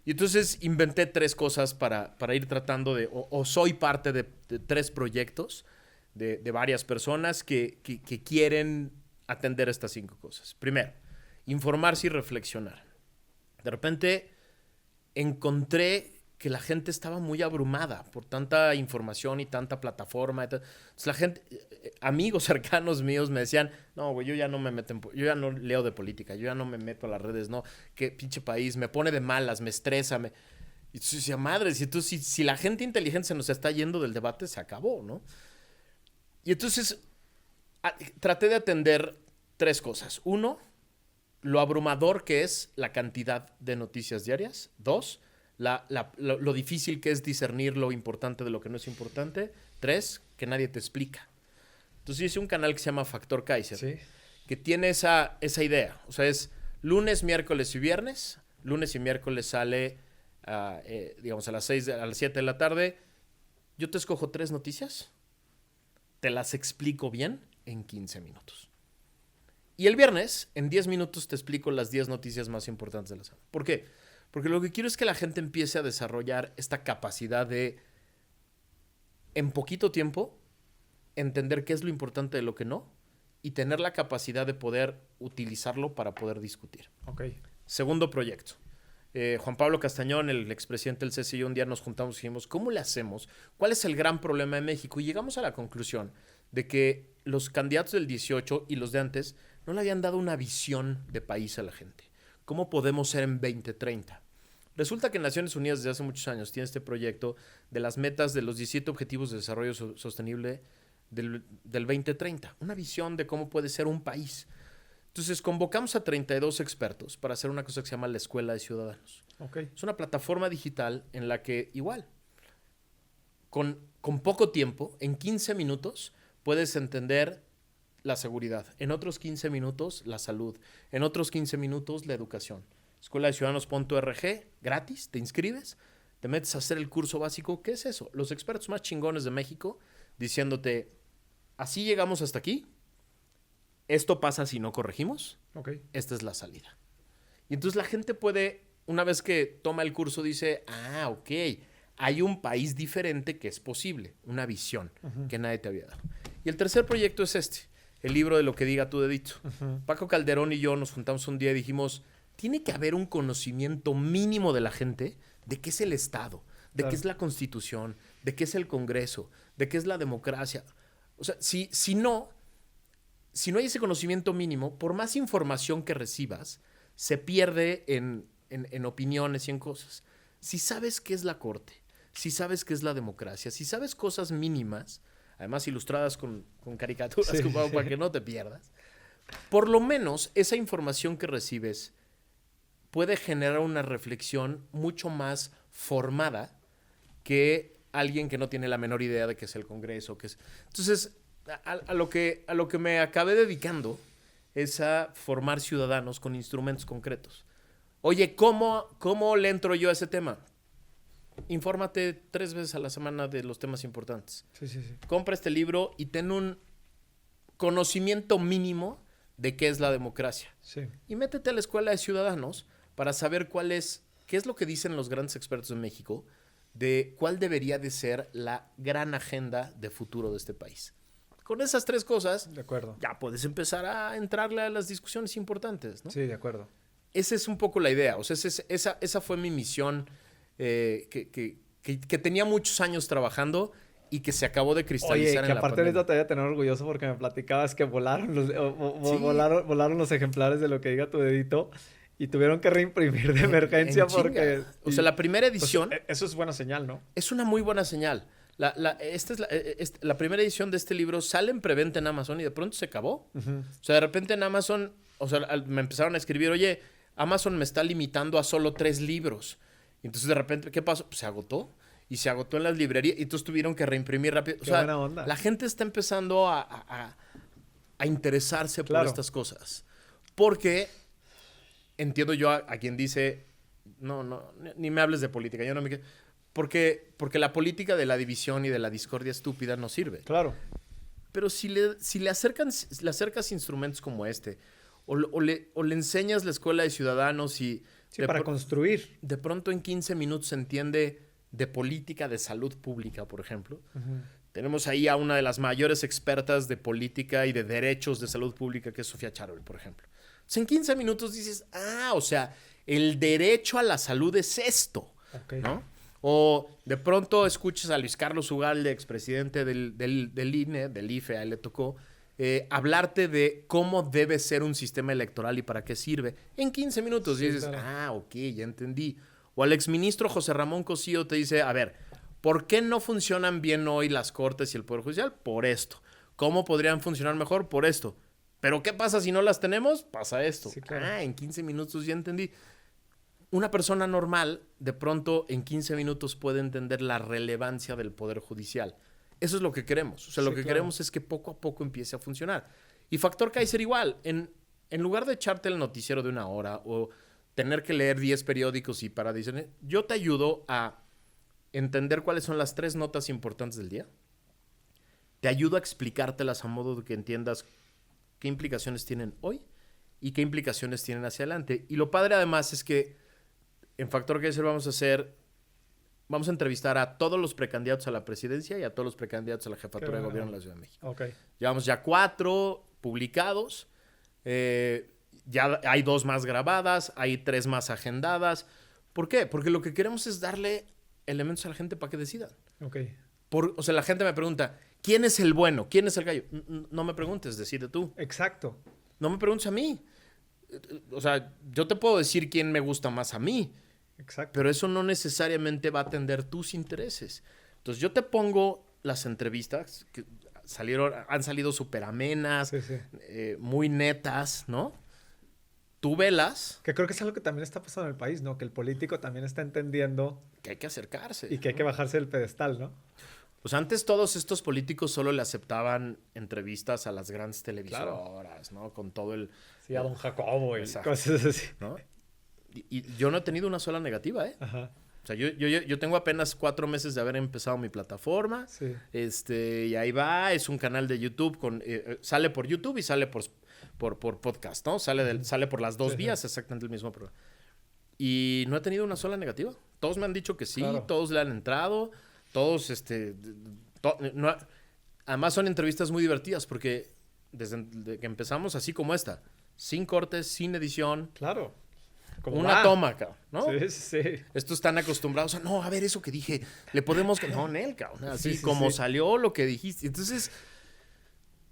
Y entonces inventé 3 cosas para ir tratando de, o soy parte de 3 proyectos de varias personas que quieren atender estas 5 cosas. Primero, informarse y reflexionar. De repente encontré que la gente estaba muy abrumada por tanta información y tanta plataforma. Entonces la gente, amigos cercanos míos me decían, no, güey, yo ya no me meto yo ya no leo de política, yo ya no me meto a las redes, no, qué pinche país, me pone de malas, me estresa, Y tú decías, madre, si la gente inteligente se nos está yendo del debate, se acabó, ¿no? Y entonces traté de atender 3 cosas. 1, lo abrumador que es la cantidad de noticias diarias. 2, lo difícil que es discernir lo importante de lo que no es importante. 3, que nadie te explica. Entonces hice un canal que se llama Factor Kaiser, Sí. que tiene esa idea. O sea, es lunes, miércoles y viernes. Lunes y miércoles sale, digamos, a las 7 de la tarde. Yo te escojo 3 noticias, te las explico bien en 15 minutos. Y el viernes, en 10 minutos, te explico las 10 noticias más importantes de la semana. ¿Por qué? Porque lo que quiero es que la gente empiece a desarrollar esta capacidad de, en poquito tiempo, entender qué es lo importante de lo que no y tener la capacidad de poder utilizarlo para poder discutir. Okay. Segundo proyecto. Juan Pablo Castañón, el expresidente del CCI, un día nos juntamos y dijimos, ¿cómo le hacemos? ¿Cuál es el gran problema de México? Y llegamos a la conclusión de que los candidatos del 18 y los de antes no le habían dado una visión de país a la gente. ¿Cómo podemos ser en 2030? Resulta que Naciones Unidas desde hace muchos años tiene este proyecto de las metas de los 17 Objetivos de Desarrollo Sostenible del 2030. Una visión de cómo puede ser un país. Entonces, convocamos a 32 expertos para hacer una cosa que se llama la Escuela de Ciudadanos. Okay. Es una plataforma digital en la que, igual, con poco tiempo, en 15 minutos, puedes entender la seguridad. En otros 15 minutos, la salud. En otros 15 minutos, la educación. Escuela de Ciudadanos.org, gratis, te inscribes, te metes a hacer el curso básico. ¿Qué es eso? Los expertos más chingones de México diciéndote, así llegamos hasta aquí, esto pasa si no corregimos, Okay. esta es la salida. Y entonces la gente puede, una vez que toma el curso, dice, ok, hay un país diferente que es posible, una visión que nadie te había dado. Y el tercer proyecto es este, el libro de Lo que diga tu dedito. Paco Calderón y yo nos juntamos un día y dijimos, tiene que haber un conocimiento mínimo de la gente de qué es el Estado, de qué es la Constitución, de qué es el Congreso, de qué es la democracia. O sea, si no hay ese conocimiento mínimo, por más información que recibas, se pierde en opiniones y en cosas. Si sabes qué es la Corte, si sabes qué es la democracia, si sabes cosas mínimas, además ilustradas con caricaturas, para que no te pierdas, por lo menos esa información que recibes puede generar una reflexión mucho más formada que alguien que no tiene la menor idea de qué es el Congreso. Qué es. Entonces, a lo que me acabé dedicando es a formar ciudadanos con instrumentos concretos. Oye, ¿cómo le entro yo a ese tema? Infórmate 3 veces a la semana de los temas importantes. Sí. Compra este libro y ten un conocimiento mínimo de qué es la democracia. Sí. Y métete a la Escuela de Ciudadanos para saber qué es lo que dicen los grandes expertos de México de cuál debería de ser la gran agenda de futuro de este país. Con esas 3 cosas, De acuerdo. ya puedes empezar a entrarle a las discusiones importantes, ¿no? Sí, de acuerdo. Esa es un poco la idea. O sea, esa fue mi misión que tenía muchos años trabajando y que se acabó de cristalizar Oye, en que la aparte pandemia. ahorita te voy a tener orgulloso porque me platicabas que volaron Sí. volaron los ejemplares de Lo que diga tu dedito y tuvieron que reimprimir de emergencia En chinga. porque... O sea, la primera edición... Pues, eso es buena señal, ¿no? Es una muy buena señal. La primera edición de este libro sale en preventa en Amazon y de pronto se acabó. O sea, de repente en Amazon, me empezaron a escribir, oye, Amazon me está limitando a solo 3 libros. Y entonces de repente, ¿qué pasó? Pues se agotó. Y se agotó en las librerías y entonces tuvieron que reimprimir rápido. Qué buena onda. La gente está empezando a interesarse por estas cosas. Porque entiendo yo a quien dice, no, ni me hables de política, yo no me... Porque la política de la división y de la discordia estúpida no sirve. Claro. Pero si le acercas instrumentos como este, o le enseñas la Escuela de Ciudadanos y... Sí, para construir. De pronto en 15 minutos se entiende de política de salud pública, por ejemplo. Tenemos ahí a una de las mayores expertas de política y de derechos de salud pública, que es Sofía Charbel, por ejemplo. Entonces, en 15 minutos dices, o sea, el derecho a la salud es esto, ¿no? O de pronto escuchas a Luis Carlos Ugalde, expresidente del INE, del IFE, a él le tocó, hablarte de cómo debe ser un sistema electoral y para qué sirve. En 15 minutos dices, ok, ya entendí. O al exministro José Ramón Cosío te dice, a ver, ¿por qué no funcionan bien hoy las Cortes y el Poder Judicial? Por esto. ¿Cómo podrían funcionar mejor? Por esto. ¿Pero qué pasa si no las tenemos? Pasa esto. Sí, claro. En 15 minutos ya entendí. Una persona normal, de pronto, en 15 minutos puede entender la relevancia del Poder Judicial. Eso es lo que queremos. O sea, lo que queremos es que poco a poco empiece a funcionar. Y Factor Kaiser igual. En lugar de echarte el noticiero de 1 hora o tener que leer 10 periódicos y para decir, yo te ayudo a entender cuáles son las 3 notas importantes del día. Te ayudo a explicártelas a modo de que entiendas qué implicaciones tienen hoy y qué implicaciones tienen hacia adelante. Y lo padre además es que en Factor Kaiser vamos a entrevistar a todos los precandidatos a la presidencia y a todos los precandidatos a la jefatura de gobierno de la Ciudad de México. Okay. Llevamos ya 4, publicados. Ya hay 2 más grabadas, hay 3 más agendadas. ¿Por qué? Porque lo que queremos es darle elementos a la gente para que decidan. Ok. O sea, la gente me pregunta, ¿quién es el bueno? ¿Quién es el gallo? No me preguntes, decide tú. Exacto. No me preguntes a mí. O sea, yo te puedo decir quién me gusta más a mí. Exacto. Pero eso no necesariamente va a atender tus intereses. Entonces, yo te pongo las entrevistas que han salido súper amenas, Sí. muy netas, ¿no? Tú velas. Que creo que es algo que también está pasando en el país, ¿no? Que el político también está entendiendo Que hay que acercarse. y que hay que bajarse del pedestal, ¿no? Pues antes todos estos políticos solo le aceptaban entrevistas a las grandes televisoras, ¿no? Con todo el... Sí, a don Jacobo y Exacto. cosas así. ¿No? Y yo no he tenido una sola negativa, ¿eh? Ajá. O sea, yo tengo apenas 4 meses de haber empezado mi plataforma. Sí. Y ahí va, es un canal de YouTube. Sale por YouTube y sale por podcast, ¿no? Sale por las 2 vías, exactamente el mismo programa. Y no he tenido una sola negativa. Todos me han dicho que sí, claro. Todos le han entrado, todos, además son entrevistas muy divertidas porque desde que empezamos así como esta, sin cortes, sin edición. Claro. Una toma, cabrón, ¿no? Sí. Estos están acostumbrados a, no, a ver eso que dije, le podemos... No, Nel, cabrón, así como salió lo que dijiste. Entonces,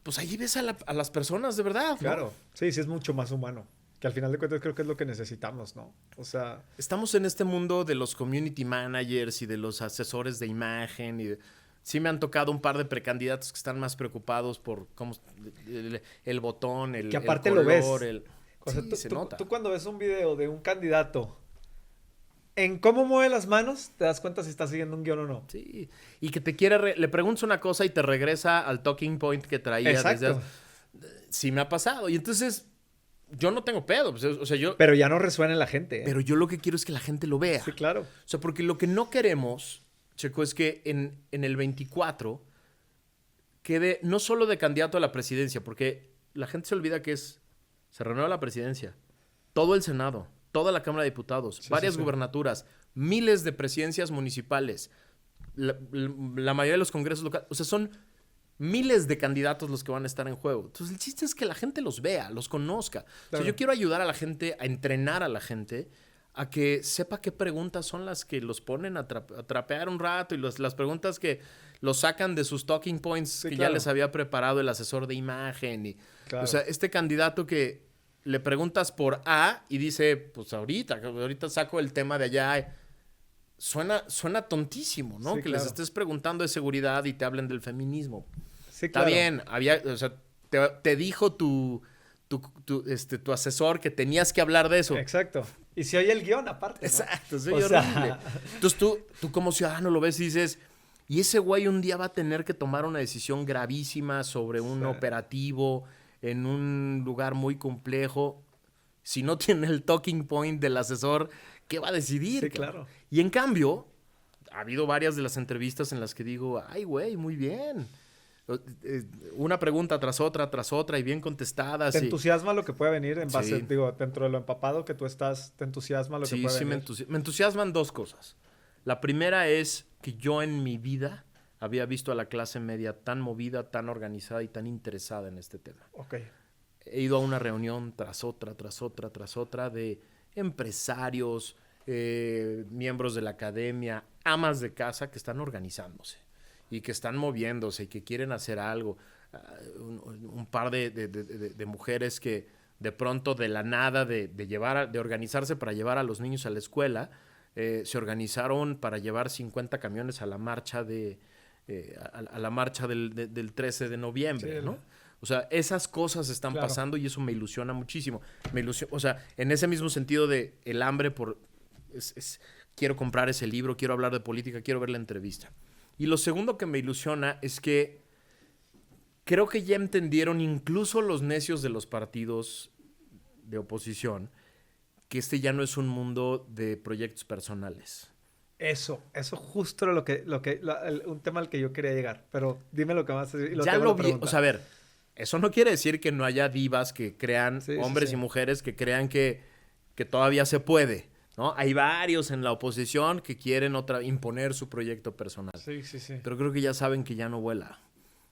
pues ahí ves a las personas de verdad, ¿no? Claro, sí, es mucho más humano. Que al final de cuentas creo que es lo que necesitamos, ¿no? O sea... Estamos en este mundo de los community managers y de los asesores de imagen sí me han tocado un par de precandidatos que están más preocupados por cómo el botón, el que aparte color, lo ves. O sea, se nota. Tú cuando ves un video de un candidato, en cómo mueve las manos, te das cuenta si está siguiendo un guión o no. Sí, y que te quiere... Le preguntas una cosa y te regresa al talking point que traía. Exacto. Sí me ha pasado. Y entonces, yo no tengo pedo. Pues, o sea, yo... Pero ya no resuena en la gente. Pero yo lo que quiero es que la gente lo vea. Sí, claro. O sea, porque lo que no queremos, Checo, es que en el 24 quede no solo de candidato a la presidencia, porque la gente se olvida que se renueva la presidencia, todo el Senado, toda la Cámara de Diputados, varias gubernaturas, miles de presidencias municipales, la mayoría de los congresos locales. O sea, son miles de candidatos los que van a estar en juego. Entonces, el chiste es que la gente los vea, los conozca. Claro. O sea, yo quiero ayudar a la gente, a entrenar a la gente, a que sepa qué preguntas son las que los ponen a trapear un rato y las preguntas que los sacan de sus talking points que ya les había preparado el asesor de imagen. O sea, este candidato que le preguntas por A y dice, pues ahorita saco el tema de allá. Suena tontísimo, ¿no? Que les estés preguntando de seguridad y te hablen del feminismo. Sí, claro. Está bien, o sea, te dijo tu asesor que tenías que hablar de eso. Exacto. Y se oye el guión aparte, ¿no? Exacto, se oye horrible. Entonces tú como ciudadano lo ves y dices, y ese güey un día va a tener que tomar una decisión gravísima sobre un operativo en un lugar muy complejo. Si no tiene el talking point del asesor, ¿qué va a decidir? Sí, claro. Y en cambio, ha habido varias de las entrevistas en las que digo, ay, güey, muy bien. Una pregunta tras otra y bien contestadas. ¿Te entusiasma lo que puede venir en base, dentro de lo empapado que tú estás, te entusiasma lo que puede venir? Sí, me entusiasman 2 cosas. La primera es que yo en mi vida había visto a la clase media tan movida, tan organizada y tan interesada en este tema. Ok. He ido a una reunión tras otra de empresarios, miembros de la academia, amas de casa que están organizándose y que están moviéndose y que quieren hacer algo. Un par de mujeres que de pronto de la nada de organizarse para llevar a los niños a la escuela, se organizaron para llevar 50 camiones a la marcha del 13 de noviembre, ¿no? O sea, esas cosas están pasando y eso me ilusiona muchísimo. O sea, en ese mismo sentido de el hambre por... quiero comprar ese libro, quiero hablar de política, quiero ver la entrevista. Y lo segundo que me ilusiona es que creo que ya entendieron incluso los necios de los partidos de oposición que este ya no es un mundo de proyectos personales. Eso justo era un tema al que yo quería llegar. Pero dime lo que más... Ya lo vi, o sea, a ver, eso no quiere decir que no haya divas que crean, hombres y mujeres que crean que todavía se puede, ¿no? Hay varios en la oposición que quieren imponer su proyecto personal. Sí. Pero creo que ya saben que ya no vuela.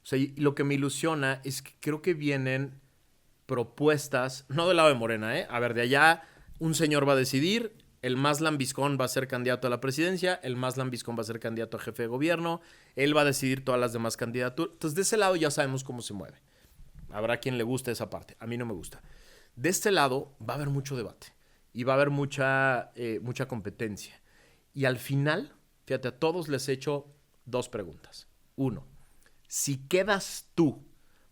O sea, y lo que me ilusiona es que creo que vienen propuestas, no del lado de Morena, ¿eh? A ver, de allá un señor va a decidir, el más lambiscón va a ser candidato a la presidencia, el más lambiscón va a ser candidato a jefe de gobierno, él va a decidir todas las demás candidaturas. Entonces, de ese lado ya sabemos cómo se mueve. Habrá quien le guste esa parte, a mí no me gusta. De este lado va a haber mucho debate y va a haber mucha competencia. Y al final, fíjate, a todos les he hecho 2 preguntas. 1, si quedas tú,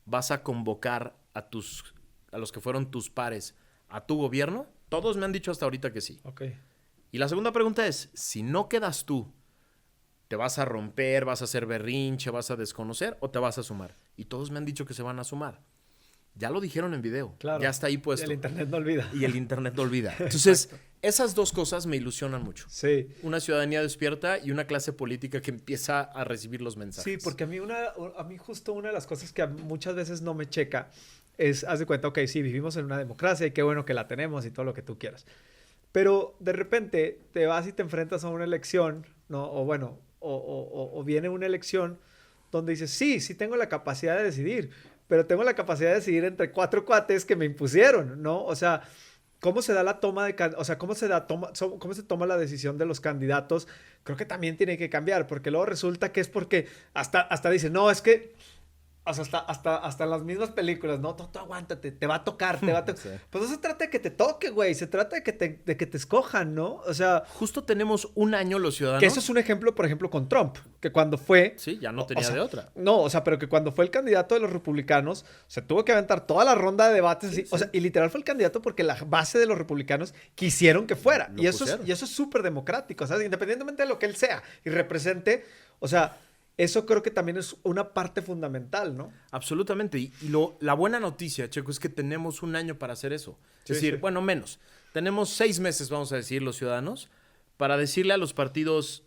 ¿vas a convocar a los que fueron tus pares a tu gobierno? Todos me han dicho hasta ahorita que sí. Ok. Y la segunda pregunta es, si no quedas tú, ¿te vas a romper, vas a hacer berrinche, vas a desconocer o te vas a sumar? Y todos me han dicho que se van a sumar. Ya lo dijeron en video. Claro. Ya está ahí puesto. El internet no olvida. Y el internet no olvida. Entonces, esas 2 cosas me ilusionan mucho. Sí. Una ciudadanía despierta y una clase política que empieza a recibir los mensajes. Sí, porque a mí justo una de las cosas que muchas veces no me checa es, haz de cuenta, ok, sí, vivimos en una democracia y qué bueno que la tenemos y todo lo que tú quieras. Pero de repente te vas y te enfrentas a una elección, ¿no? O bueno, o viene una elección donde dices, sí tengo la capacidad de decidir, pero tengo la capacidad de decidir entre 4 cuates que me impusieron, ¿no? O sea, ¿cómo se da la toma o sea, cómo se toma la decisión de los candidatos? Creo que también tiene que cambiar, porque luego resulta que es porque hasta dicen, no, es que, o sea, hasta en las mismas películas, no, tú aguántate, te va a tocar, Sí. Pues no se trata de que te toque, güey, se trata de que te escojan, ¿no? O sea, justo tenemos un año los ciudadanos. que eso es un ejemplo, por ejemplo, con Trump, que cuando fue... Sí, ya no tenía sea, de otra. No, o sea, pero que cuando fue el candidato de los republicanos, se tuvo que aventar toda la ronda de debates, Sí, así, o sea, y literal fue el candidato porque la base de los republicanos quisieron que fuera. Lo Y eso pusieron. es súper democrático, o sea, independientemente de lo que él sea y represente, o sea, eso creo que también es una parte fundamental, ¿no? Absolutamente. Y la buena noticia, Checo, es que tenemos un año para hacer eso. Sí, Es decir, sí. bueno, menos. Tenemos 6 meses, vamos a decir, los ciudadanos, para decirle a los partidos,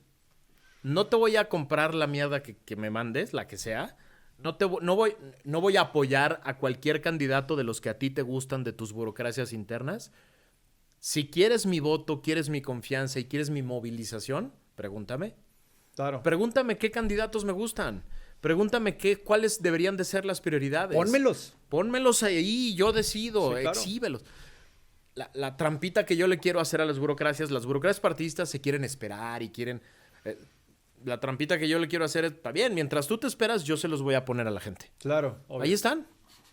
no te voy a comprar la mierda que me mandes, la que sea. No voy a apoyar a cualquier candidato de los que a ti te gustan de tus burocracias internas. Si quieres mi voto, quieres mi confianza y quieres mi movilización, pregúntame. Claro. Pregúntame qué candidatos me gustan. Pregúntame cuáles deberían de ser las prioridades. Pónmelos ahí, yo decido, Sí, claro. exhíbelos. La trampita que yo le quiero hacer a las burocracias partidistas se quieren esperar y quieren... la trampita que yo le quiero hacer está bien, mientras tú te esperas, yo se los voy a poner a la gente. Claro, obvio. Ahí están,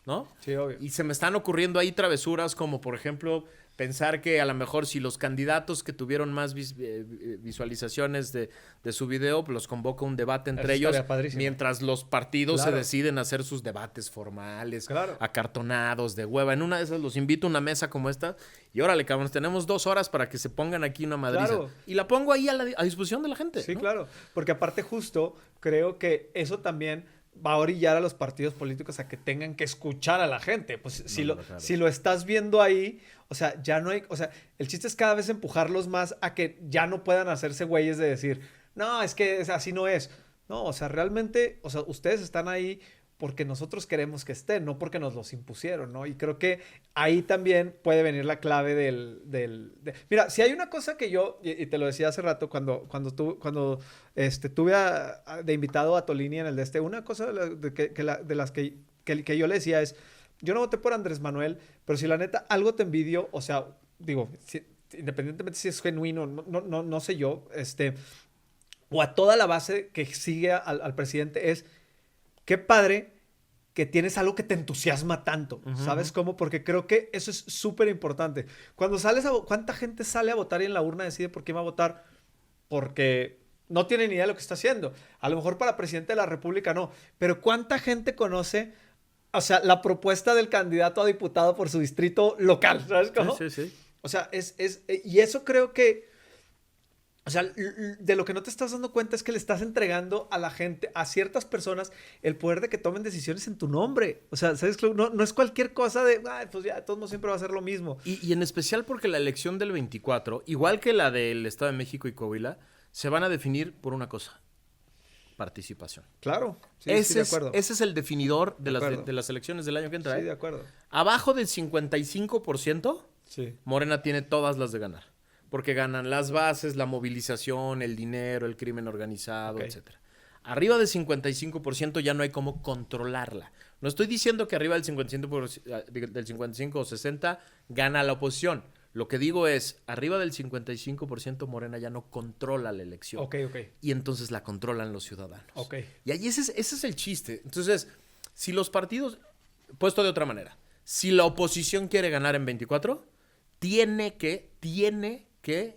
¿no? Sí, obvio. Y se me están ocurriendo ahí travesuras como, por ejemplo, pensar que a lo mejor si los candidatos que tuvieron más visualizaciones de su video, pues los convoca un debate entre Eso ellos, estaría padrísimo. mientras los partidos Claro. se deciden hacer sus debates formales, Claro. acartonados, de hueva. En una de esas los invito a una mesa como esta y órale, cabrones, tenemos 2 horas para que se pongan aquí una madriza. Claro. Y la pongo ahí a disposición de la gente. Sí, ¿no? claro. Porque aparte justo creo que eso también va a orillar a los partidos políticos a que tengan que escuchar a la gente. Pues Claro. si lo estás viendo ahí, o sea, ya no hay, o sea, el chiste es cada vez empujarlos más a que ya no puedan hacerse güeyes de decir, no, es que así no es. No, o sea, realmente, o sea, ustedes están ahí porque nosotros queremos que estén, no porque nos los impusieron, ¿no? Y creo que ahí también puede venir la clave Mira, si hay una cosa que yo, y te lo decía hace rato, cuando tuve de invitado a Tolini en el una cosa de las que yo le decía es, yo no voté por Andrés Manuel, pero si la neta algo te envidio, o sea, digo, independientemente si es genuino, no sé yo, o a toda la base que sigue al presidente es... Qué padre que tienes algo que te entusiasma tanto, ¿sabes cómo? Porque creo que eso es súper importante. Cuando ¿cuánta gente sale a votar y en la urna decide por quién va a votar? Porque no tiene ni idea de lo que está haciendo. A lo mejor para presidente de la República no, pero ¿cuánta gente conoce, o sea, la propuesta del candidato a diputado por su distrito local? ¿Sabes cómo? Sí. O sea, y eso creo que... O sea, de lo que no te estás dando cuenta es que le estás entregando a la gente, a ciertas personas, el poder de que tomen decisiones en tu nombre. O sea, ¿sabes? No es cualquier cosa de, pues ya, de todos modos siempre va a ser lo mismo. Y en especial porque la elección del 24, igual que la del Estado de México y Coahuila, se van a definir por una cosa: participación. Claro, sí, Ese de acuerdo. es el definidor de acuerdo. las elecciones del año que entra. Sí, de acuerdo. Abajo del 55%, Sí. Morena tiene todas las de ganar. Porque ganan las bases, la movilización, el dinero, el crimen organizado, Ok. etc. Arriba del 55% ya no hay cómo controlarla. No estoy diciendo que arriba del 55 o 60 gana la oposición. Lo que digo es, arriba del 55% Morena ya no controla la elección. Ok. Y entonces la controlan los ciudadanos. Ok. Y ahí ese es el chiste. Entonces, si los partidos, puesto de otra manera, si la oposición quiere ganar en 24, tiene que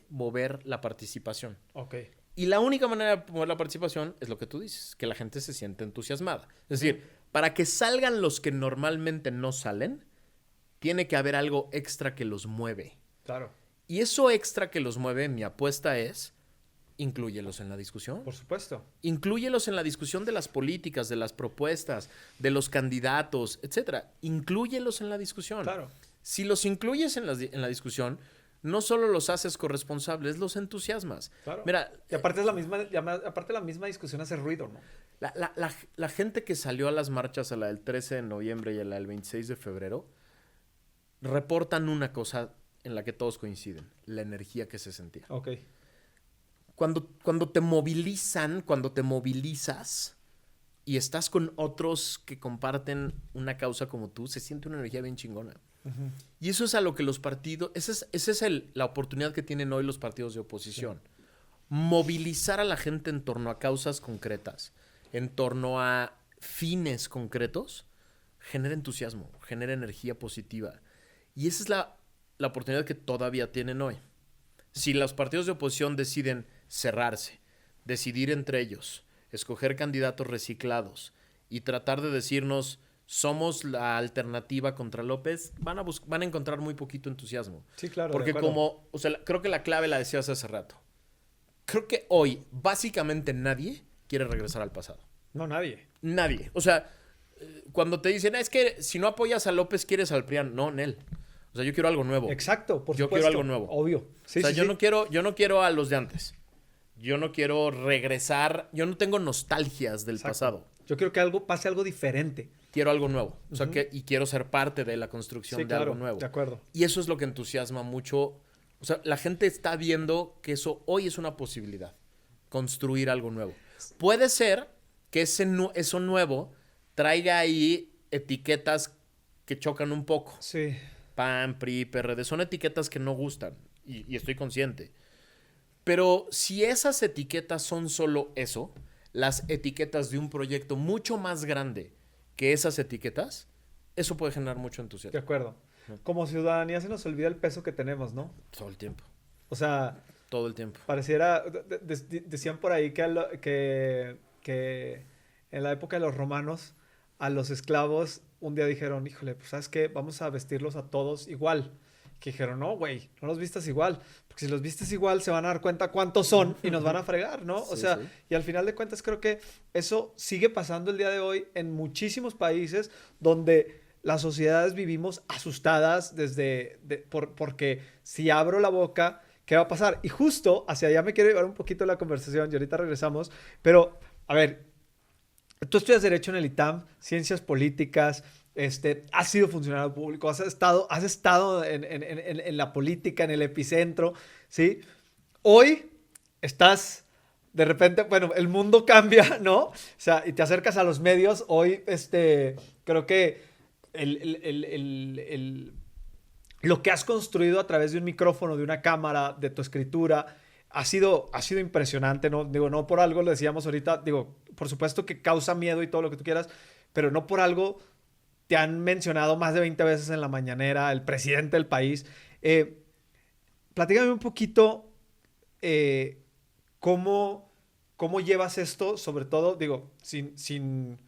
mover la participación. Ok. Y la única manera de mover la participación es lo que tú dices, que la gente se siente entusiasmada. Es decir, para que salgan los que normalmente no salen, tiene que haber algo extra que los mueve. Claro. Y eso extra que los mueve, mi apuesta es, inclúyelos en la discusión. Por supuesto. Inclúyelos en la discusión de las políticas, de las propuestas, de los candidatos, etcétera. Inclúyelos en la discusión. Claro. Si los incluyes en la discusión, no solo los haces corresponsables, los entusiasmas. Claro. Mira, Y aparte la misma discusión hace ruido, ¿no? la gente que salió a las marchas, a la del 13 de noviembre y a la del 26 de febrero, reportan una cosa en la que todos coinciden, la energía que se sentía. Ok. Cuando te movilizas y estás con otros que comparten una causa como tú, se siente una energía bien chingona. Uh-huh. Y eso es a lo que los partidos, esa es la oportunidad que tienen hoy los partidos de oposición. Sí. Movilizar a la gente en torno a causas concretas, en torno a fines concretos, genera entusiasmo, genera energía positiva. Y esa es la oportunidad que todavía tienen hoy. Si los partidos de oposición deciden cerrarse, decidir entre ellos, escoger candidatos reciclados y tratar de decirnos somos la alternativa contra López, van a encontrar muy poquito entusiasmo. Sí, claro. Porque creo que la clave la decías hace rato. Creo que hoy básicamente nadie quiere regresar al pasado. No, nadie. Nadie. O sea, cuando te dicen, es que si no apoyas a López quieres al PRIAN. No, Nel. O sea, yo quiero algo nuevo. Exacto, por supuesto. Yo quiero algo nuevo. Obvio. Sí, o sea, yo no quiero a los de antes. Yo no quiero regresar. Yo no tengo nostalgias del pasado. Yo quiero que pase algo diferente. Quiero algo nuevo. O sea, y quiero ser parte de la construcción de algo nuevo. De acuerdo. Y eso es lo que entusiasma mucho. O sea, la gente está viendo que eso hoy es una posibilidad. Construir algo nuevo. Puede ser que eso nuevo traiga ahí etiquetas que chocan un poco. Sí. PAN, PRI, PRD. Son etiquetas que no gustan. Y estoy consciente. Pero si esas etiquetas son solo eso, las etiquetas de un proyecto mucho más grande que esas etiquetas, eso puede generar mucho entusiasmo. De acuerdo. Como ciudadanía se nos olvida el peso que tenemos, ¿no? Todo el tiempo. O sea... Todo el tiempo. Pareciera... Decían por ahí que en la época de los romanos, a los esclavos un día dijeron, híjole, pues ¿sabes qué? Vamos a vestirlos a todos igual. Que dijeron, no, güey, no los vistas igual. Porque si los vistes igual se van a dar cuenta cuántos son y nos van a fregar, ¿no? O sea, y al final de cuentas creo que eso sigue pasando el día de hoy en muchísimos países donde las sociedades vivimos asustadas porque si abro la boca, ¿qué va a pasar? Y justo hacia allá me quiero llevar un poquito la conversación y ahorita regresamos. Pero, a ver, tú estudias Derecho en el ITAM, Ciencias Políticas... has sido funcionario público, has estado en la política, en el epicentro, ¿sí? Hoy estás, de repente, bueno, el mundo cambia, ¿no? O sea, y te acercas a los medios. Hoy, creo que lo que has construido a través de un micrófono, de una cámara, de tu escritura, ha sido impresionante, ¿no? Digo, no por algo, lo decíamos ahorita, digo, por supuesto que causa miedo y todo lo que tú quieras, pero no por algo... Te han mencionado más de 20 veces en la mañanera, el presidente del país. Platícame un poquito cómo llevas esto, sobre todo, digo, sin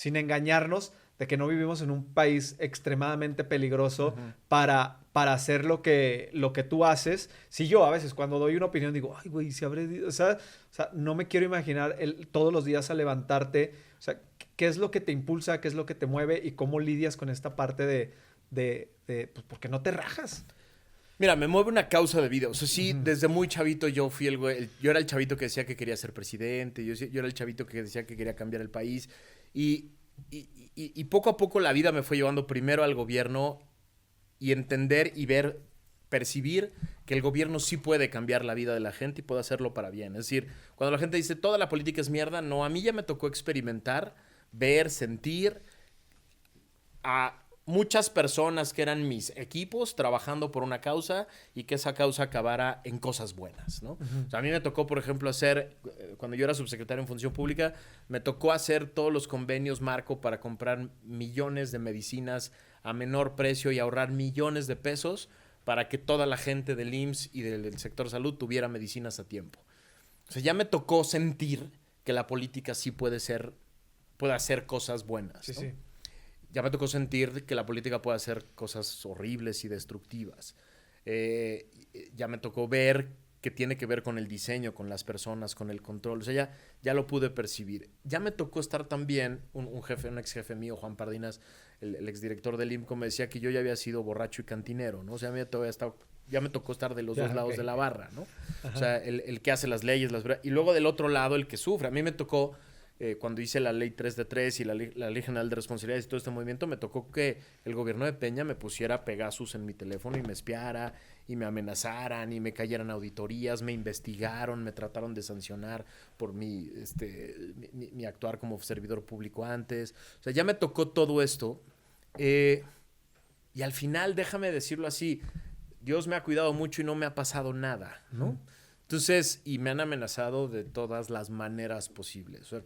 engañarnos de que no vivimos en un país extremadamente peligroso para hacer lo que tú haces. Si yo a veces cuando doy una opinión digo, ay, güey, si habré... O sea, no me quiero imaginar todos los días a levantarte. O sea, ¿qué es lo que te impulsa? ¿Qué es lo que te mueve? ¿Y cómo lidias con esta parte pues, porque no te rajas? Mira, me mueve una causa de vida. O sea, sí, desde muy chavito yo fui yo era el chavito que decía que quería ser presidente. Yo era el chavito que decía que quería cambiar el país. Y poco a poco la vida me fue llevando primero al gobierno y entender y ver percibir que el gobierno sí puede cambiar la vida de la gente y puede hacerlo para bien. Es decir, cuando la gente dice toda la política es mierda, no, a mí ya me tocó experimentar, ver, sentir a muchas personas que eran mis equipos trabajando por una causa y que esa causa acabara en cosas buenas, ¿no? O sea, a mí me tocó, por ejemplo, cuando yo era subsecretario en Función Pública, me tocó hacer todos los convenios marco para comprar millones de medicinas a menor precio y ahorrar millones de pesos para que toda la gente del IMSS y del sector salud tuviera medicinas a tiempo. O sea, ya me tocó sentir que la política sí puede hacer cosas buenas, Sí, ¿no? sí. Ya me tocó sentir que la política puede hacer cosas horribles y destructivas. Ya me tocó ver que tiene que ver con el diseño, con las personas, con el control. O sea, ya lo pude percibir. Ya me tocó estar también, un ex jefe mío, Juan Pardinas, el exdirector del IMCO, me decía que yo ya había sido borracho y cantinero, ¿no? O sea, ya me tocó estar de los dos lados de la barra, ¿no? Ajá. O sea, el que hace las leyes, y luego del otro lado el que sufre. A mí me tocó... cuando hice la ley 3 de 3 y la ley general de responsabilidades y todo este movimiento, me tocó que el gobierno de Peña me pusiera Pegasus en mi teléfono y me espiara y me amenazaran y me cayeran auditorías, me investigaron, me trataron de sancionar por mi actuar como servidor público antes. O sea, ya me tocó todo esto y al final, déjame decirlo así, Dios me ha cuidado mucho y no me ha pasado nada, ¿no? Entonces, y me han amenazado de todas las maneras posibles. O sea,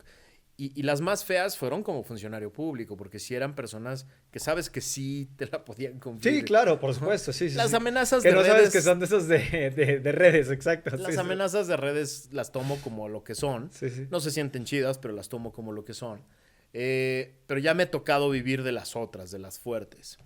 y las más feas fueron como funcionario público, porque sí eran personas que sabes que sí te la podían cumplir. Sí, claro, por supuesto, sí. Las amenazas de redes. Que no sabes que son de esos de redes, exacto. Las amenazas de redes las tomo como lo que son. Sí, sí. No se sienten chidas, pero las tomo como lo que son. Pero ya me he tocado vivir de las otras, de las fuertes.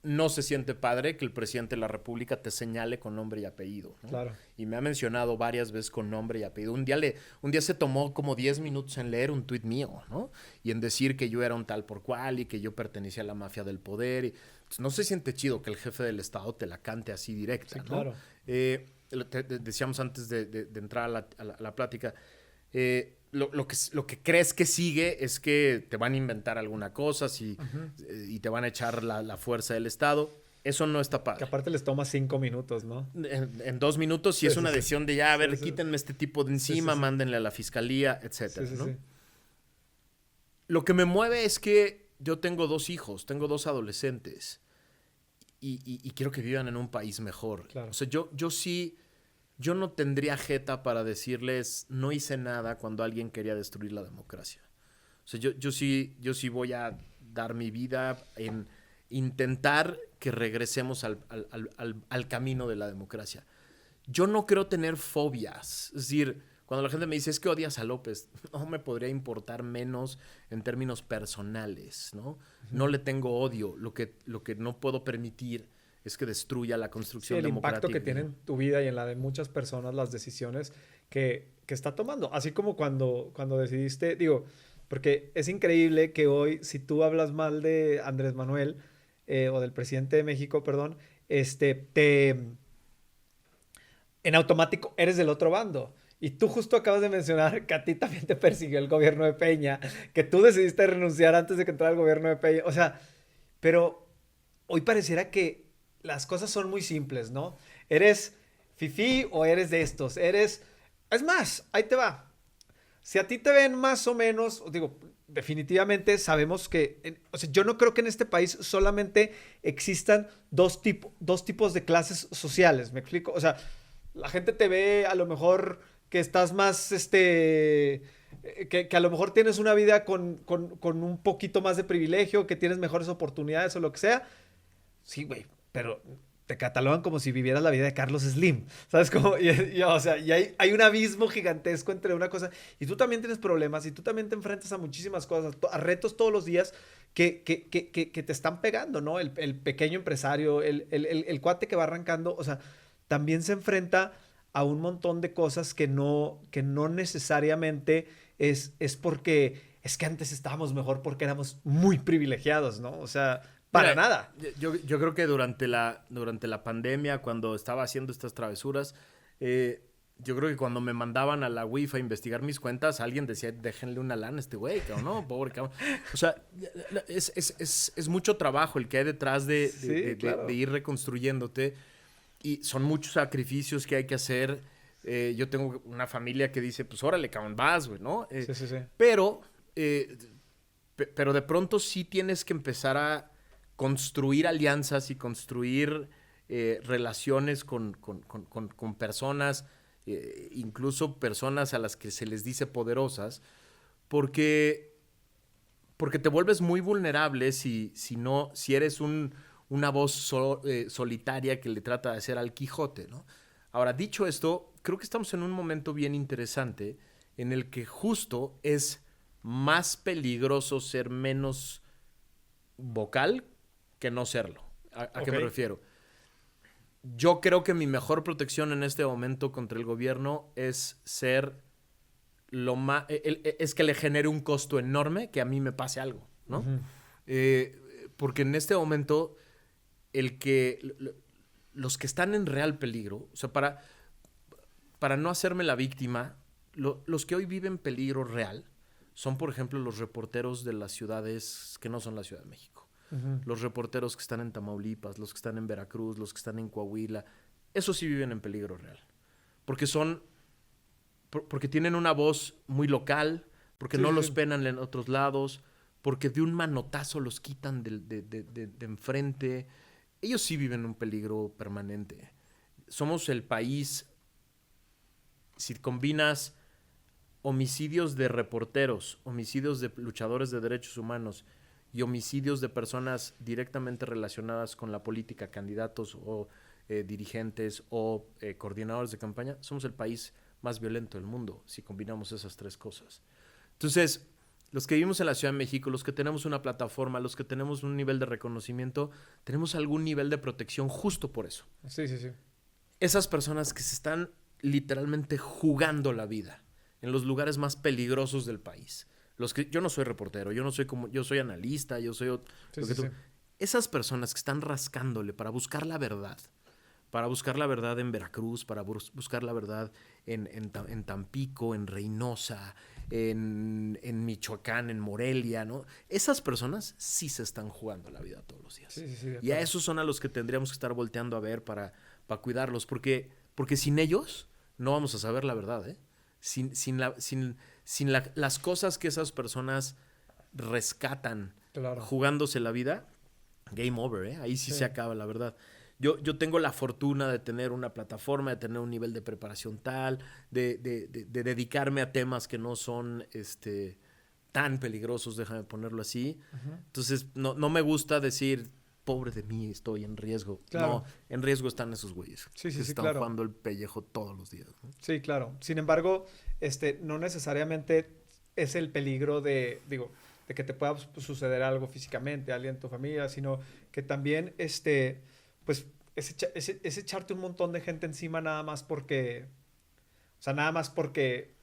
No se siente padre que el presidente de la República te señale con nombre y apellido, ¿no? Claro. Y me ha mencionado varias veces con nombre y apellido. Un día se tomó como 10 minutos en leer un tuit mío, ¿no? Y en decir que yo era un tal por cual y que yo pertenecía a la mafia del poder. Pues, no se siente chido que el jefe del Estado te la cante así directa, Sí, ¿no? claro. Decíamos antes de entrar a la plática, lo que crees que sigue es que te van a inventar alguna cosa y te van a echar la fuerza del Estado. Eso no está padre. Que aparte les toma 5 minutos, ¿no? En 2 minutos y es una decisión de ya, a ver, quítenme este tipo de encima, mándenle a la fiscalía, etcétera, ¿no? Sí. Lo que me mueve es que yo tengo 2 hijos, tengo 2 adolescentes y quiero que vivan en un país mejor. Claro. O sea, yo no tendría jeta para decirles no hice nada cuando alguien quería destruir la democracia. O sea, yo sí voy a dar mi vida en intentar que regresemos al camino de la democracia. Yo no creo tener fobias. Es decir, cuando la gente me dice es que odias a López, no me podría importar menos en términos personales, ¿no? No le tengo odio. Lo que no puedo permitir es que destruya la construcción democrática. El impacto que tiene en tu vida y en la de muchas personas las decisiones que está tomando. Así como cuando decidiste, digo, porque es increíble que hoy, si tú hablas mal de Andrés Manuel, o del presidente de México, perdón, en automático eres del otro bando. Y tú justo acabas de mencionar que a ti también te persiguió el gobierno de Peña, que tú decidiste renunciar antes de que entrara el gobierno de Peña. O sea, pero hoy pareciera que las cosas son muy simples, ¿no? ¿Eres fifí o eres de estos? Es más, ahí te va. Si a ti te ven más o menos, digo, definitivamente sabemos que, o sea, yo no creo que en este país solamente existan dos tipos de clases sociales, ¿me explico? O sea, la gente te ve a lo mejor que estás más, que a lo mejor tienes una vida con un poquito más de privilegio, que tienes mejores oportunidades o lo que sea. Sí, güey, pero te catalogan como si vivieras la vida de Carlos Slim, ¿sabes? Como, o sea, y hay un abismo gigantesco entre una cosa, y tú también tienes problemas, y tú también te enfrentas a muchísimas cosas, a retos todos los días que te están pegando, ¿no? El pequeño empresario, el cuate que va arrancando, o sea, también se enfrenta a un montón de cosas que no necesariamente es porque, es que antes estábamos mejor porque éramos muy privilegiados, ¿no? O sea, para nada. Yo creo que durante la pandemia, cuando estaba haciendo estas travesuras, yo creo que cuando me mandaban a la WIF a investigar mis cuentas, alguien decía, déjenle una lana a este güey, cabrón, ¿no? Pobre cabrón. O sea, es mucho trabajo el que hay detrás de ir reconstruyéndote. Y son muchos sacrificios que hay que hacer. Yo tengo una familia que dice, pues órale, cabrón, vas, güey, ¿no? Sí. Pero de pronto sí tienes que empezar a construir alianzas y construir relaciones con personas, incluso personas a las que se les dice poderosas, porque te vuelves muy vulnerable si eres una voz solitaria que le trata de hacer al Quijote, ¿no? Ahora, dicho esto, creo que estamos en un momento bien interesante en el que justo es más peligroso ser menos vocal que no serlo. ¿A qué me refiero? Yo creo que mi mejor protección en este momento contra el gobierno es ser es que le genere un costo enorme que a mí me pase algo, ¿no? Porque en este momento los que están en real peligro, o sea, para no hacerme la víctima, los que hoy viven peligro real son, por ejemplo, los reporteros de las ciudades que no son la Ciudad de México. Los reporteros que están en Tamaulipas, los que están en Veracruz, los que están en Coahuila, esos sí viven en peligro real. Porque tienen una voz muy local, porque no los penan en otros lados, porque de un manotazo los quitan de enfrente. Ellos sí viven un peligro permanente. Somos el país, si combinas homicidios de reporteros, homicidios de luchadores de derechos humanos y homicidios de personas directamente relacionadas con la política, candidatos o dirigentes o coordinadores de campaña, somos el país más violento del mundo si combinamos esas tres cosas. Entonces, los que vivimos en la Ciudad de México, los que tenemos una plataforma, los que tenemos un nivel de reconocimiento, tenemos algún nivel de protección justo por eso. Sí. Esas personas que se están literalmente jugando la vida en los lugares más peligrosos del país. Yo no soy reportero, yo soy analista, yo soy... Esas personas que están rascándole para buscar la verdad en Veracruz, para buscar la verdad en Tampico, en Reynosa, en Michoacán, en Morelia, ¿no? Esas personas sí se están jugando la vida todos los días. Sí, y a esos son a los que tendríamos que estar volteando a ver para cuidarlos, porque sin ellos no vamos a saber la verdad, ¿eh? Sin las cosas que esas personas rescatan jugándose la vida, game over, ¿eh? Ahí sí se acaba la verdad. Yo tengo la fortuna de tener una plataforma, de tener un nivel de preparación tal, de dedicarme a temas que no son tan peligrosos, déjame ponerlo así. Entonces, no me gusta decir, pobre de mí, estoy en riesgo. No, en riesgo están esos güeyes que están jugando el pellejo todos los días, ¿no? Sí, claro. Sin embargo, no necesariamente es el peligro de que te pueda suceder algo físicamente a alguien en tu familia, sino que también pues es echarte un montón de gente encima nada más porque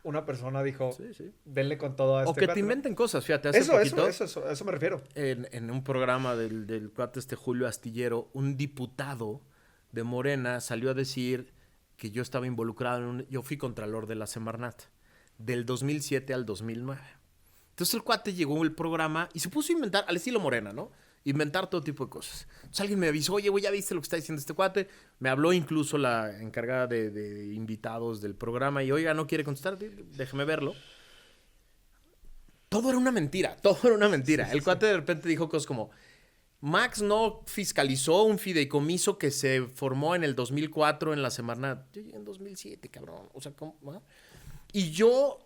una persona dijo, denle con todo a este o que cuate, te inventen cosas, fíjate, a eso me refiero. En un programa del cuate Julio Astillero, un diputado de Morena salió a decir que yo estaba involucrado yo fui contralor de la Semarnat del 2007 al 2009. Entonces el cuate llegó al programa y se puso a inventar, al estilo Morena, ¿no? Inventar todo tipo de cosas. Entonces alguien me avisó, oye, güey, ¿ya viste lo que está diciendo este cuate? Me habló incluso la encargada de invitados del programa y, oiga, ¿no quiere contestar? Déjeme verlo. Todo era una mentira. El cuate de repente dijo cosas como, Max no fiscalizó un fideicomiso que se formó en el 2004 en la Semarnat. Yo llegué en 2007, cabrón. O sea, ¿cómo? ¿No? Y yo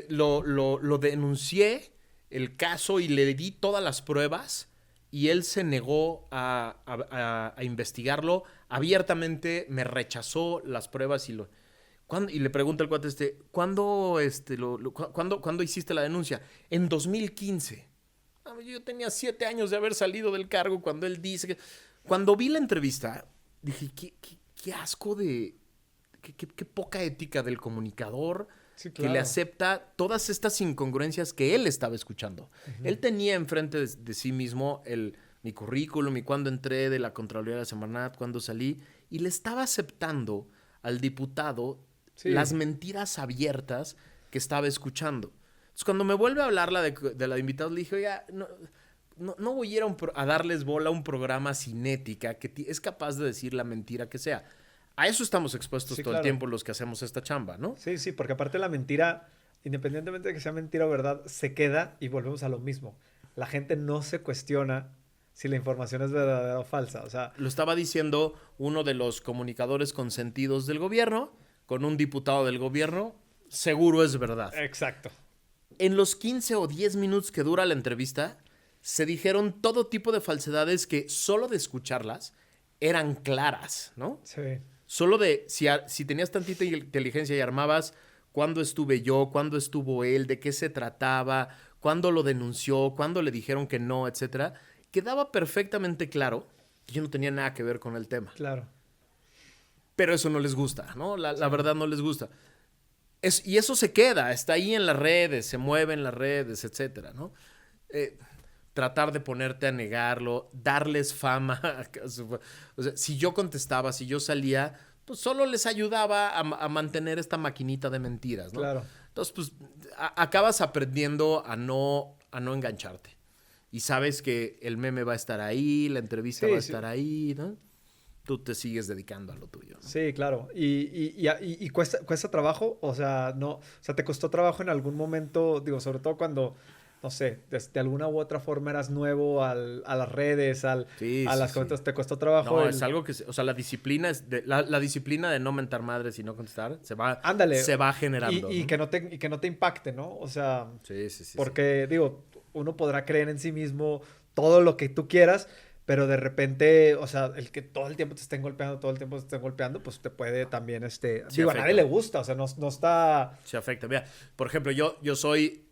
lo denuncié el caso y le di todas las pruebas y él se negó a investigarlo abiertamente, me rechazó las pruebas y le pregunta al cuate ¿cuándo hiciste la denuncia? En 2015. Yo tenía 7 años de haber salido del cargo cuando él dice que... Cuando vi la entrevista, dije, qué asco qué poca ética del comunicador... Sí, claro. Que le acepta todas estas incongruencias que él estaba escuchando. Él tenía enfrente de sí mismo mi currículum y cuándo entré de la Contraloría de la Semarnat, cuándo salí, y le estaba aceptando al diputado las mentiras abiertas que estaba escuchando. Entonces, cuando me vuelve a hablar de la de invitados, le dije, oiga, no voy a ir a darles bola a un programa sin ética que es capaz de decir la mentira que sea. A eso estamos expuestos todo el tiempo los que hacemos esta chamba, ¿no? Sí, porque aparte la mentira, independientemente de que sea mentira o verdad, se queda y volvemos a lo mismo. La gente no se cuestiona si la información es verdadera o falsa. O sea, lo estaba diciendo uno de los comunicadores consentidos del gobierno con un diputado del gobierno. Seguro es verdad. Exacto. En los 15 o 10 minutos que dura la entrevista, se dijeron todo tipo de falsedades que solo de escucharlas eran claras, ¿no? Sí. Solo de si tenías tantita inteligencia y armabas cuándo estuve yo, cuándo estuvo él, de qué se trataba, cuándo lo denunció, cuándo le dijeron que no, etcétera, quedaba perfectamente claro que yo no tenía nada que ver con el tema. Claro. Pero eso no les gusta, ¿no? La verdad no les gusta. Y eso se queda, está ahí en las redes, se mueve en las redes, etcétera, ¿no? Tratar de ponerte a negarlo, darles fama. O sea, si yo contestaba, si yo salía, pues solo les ayudaba a mantener esta maquinita de mentiras, ¿no? Claro. Entonces, pues, acabas aprendiendo a no engancharte. Y sabes que el meme va a estar ahí, la entrevista va a estar ahí, ¿no? Tú te sigues dedicando a lo tuyo, ¿no? Sí, claro. Y cuesta trabajo, o sea, ¿te costó trabajo en algún momento, digo, sobre todo cuando, no sé, de alguna u otra forma eras nuevo a las redes, a las cuentas, ¿te costó trabajo? No, es algo que, o sea, la disciplina es la disciplina de no mentar madres y no contestar se va generando. Y ¿no? que no te impacte, ¿no? O sea, sí. Porque, digo, uno podrá creer en sí mismo todo lo que tú quieras, pero de repente, o sea, el que todo el tiempo te estén golpeando, pues te puede también, digo, a nadie le gusta, o sea, no está... Se afecta. Mira, por ejemplo, yo soy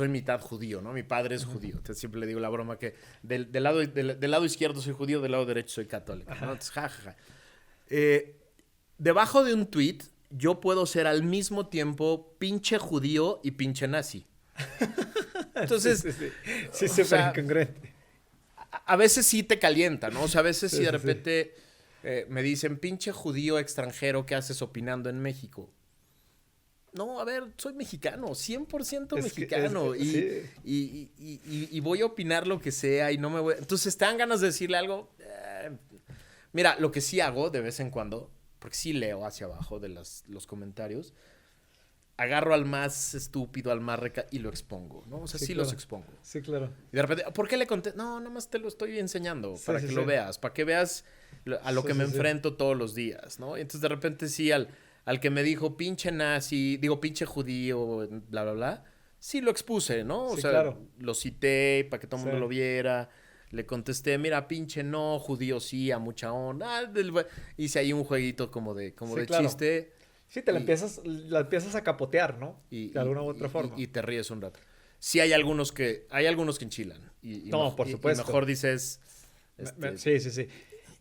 mitad judío, ¿no? Mi padre es judío. Entonces siempre le digo la broma que del lado izquierdo soy judío, del lado derecho soy católico, ¿no? Entonces, jajaja. Debajo de un tweet, yo puedo ser al mismo tiempo pinche judío y pinche nazi. Entonces... Sí, súper incongruente. A veces sí te calienta, ¿no? O sea, a veces sí de repente me dicen, pinche judío extranjero, ¿qué haces opinando en México? No, a ver, soy mexicano, 100% mexicano. Y voy a opinar lo que sea y no me voy... Entonces, ¿te dan ganas de decirle algo? Mira, lo que sí hago de vez en cuando, porque sí leo hacia abajo de los comentarios, agarro al más estúpido, al más y lo expongo, ¿no? O sea, sí los expongo. Sí, claro. Y de repente, ¿por qué le conté? No, nada más te lo estoy enseñando para que lo veas, para que veas a lo que me enfrento todos los días, ¿no? Y entonces, de repente, sí, al que me dijo pinche nazi, digo pinche judío, bla, bla, bla, sí lo expuse, ¿no? O sea, claro. Lo cité para que todo el mundo lo viera. Le contesté, mira, pinche no, judío sí, a mucha onda. Hice ahí un jueguito como de chiste. Sí, la empiezas a capotear, ¿no? De alguna u otra forma. Y te ríes un rato. Sí hay algunos que enchilan. No, por supuesto. Y mejor dices... Sí.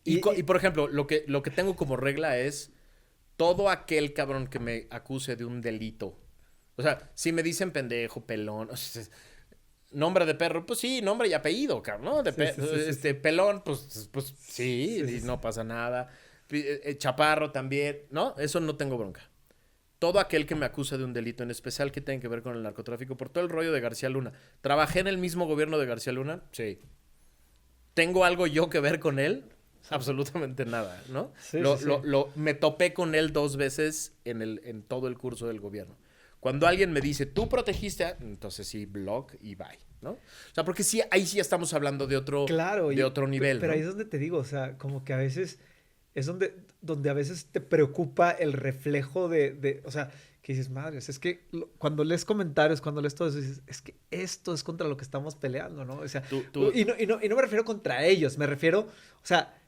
Y por ejemplo, lo que tengo como regla es todo aquel cabrón que me acuse de un delito. O sea, si me dicen pendejo, pelón, nombre de perro, pues sí, nombre y apellido, cabrón, ¿no? Pelón, pues sí, y no pasa nada. Chaparro también, ¿no? Eso no tengo bronca. Todo aquel que me acusa de un delito, en especial que tenga que ver con el narcotráfico, por todo el rollo de García Luna. ¿Trabajé en el mismo gobierno de García Luna? Sí. ¿Tengo algo yo que ver con él? Absolutamente nada, ¿no? Me topé con él 2 veces en todo el curso del gobierno. Cuando alguien me dice, tú protegiste a... Entonces sí, blog y bye, ¿no? O sea, porque sí, ahí sí estamos hablando de otro nivel, pero ¿no? ahí es donde te digo, o sea, como que a veces... Es donde a veces te preocupa el reflejo o sea, que dices, madres, es que cuando lees comentarios, cuando lees todo eso, dices, es que esto es contra lo que estamos peleando, ¿no? O sea, y no me refiero contra ellos, me refiero, o sea,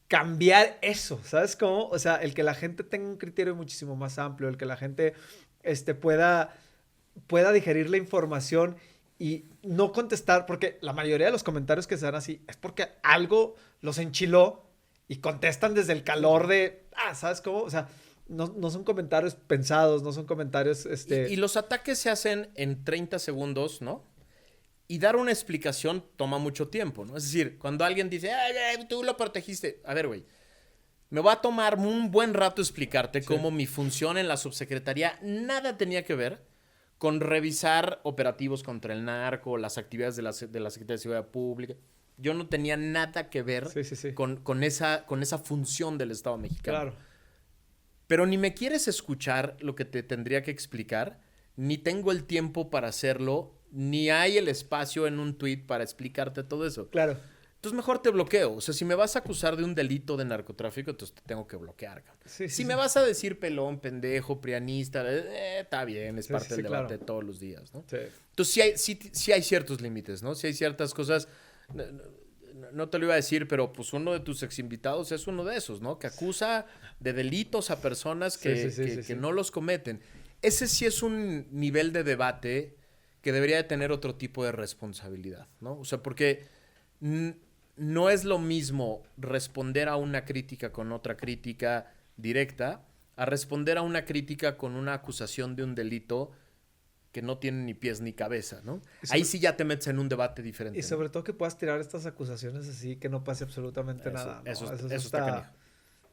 cambiar eso, ¿sabes cómo? O sea, el que la gente tenga un criterio muchísimo más amplio, el que la gente pueda digerir la información y no contestar, porque la mayoría de los comentarios que se dan así es porque algo los enchiló y contestan desde el calor de, ¿sabes cómo? O sea, no son comentarios pensados, no son comentarios, Y los ataques se hacen en 30 segundos, ¿no? Y dar una explicación toma mucho tiempo, ¿no? Es decir, cuando alguien dice, tú lo protegiste. A ver, güey, Me va a tomar un buen rato explicarte cómo mi función en la subsecretaría nada tenía que ver con revisar operativos contra el narco, las actividades de la Secretaría de Seguridad Pública. Yo no tenía nada que ver con esa función del Estado mexicano. Claro. Pero ni me quieres escuchar lo que te tendría que explicar, ni tengo el tiempo para hacerlo, ni hay el espacio en un tuit para explicarte todo eso. Claro. Entonces mejor te bloqueo. O sea, si me vas a acusar de un delito de narcotráfico, entonces te tengo que bloquear. Si me vas a decir pelón, pendejo, prianista, está bien, es parte del debate de todos los días, ¿no? Sí. Entonces sí hay ciertos límites, ¿no? Sí hay ciertas cosas. No te lo iba a decir, pero pues uno de tus exinvitados es uno de esos, ¿no? Que acusa de delitos a personas que no los cometen. Ese sí es un nivel de debate que debería de tener otro tipo de responsabilidad, ¿no? O sea, porque no es lo mismo responder a una crítica con otra crítica directa a responder a una crítica con una acusación de un delito que no tiene ni pies ni cabeza, ¿no? Ahí sí ya te metes en un debate diferente. Y sobre todo que puedas tirar estas acusaciones así, que no pase absolutamente nada, ¿no? Eso está canijo.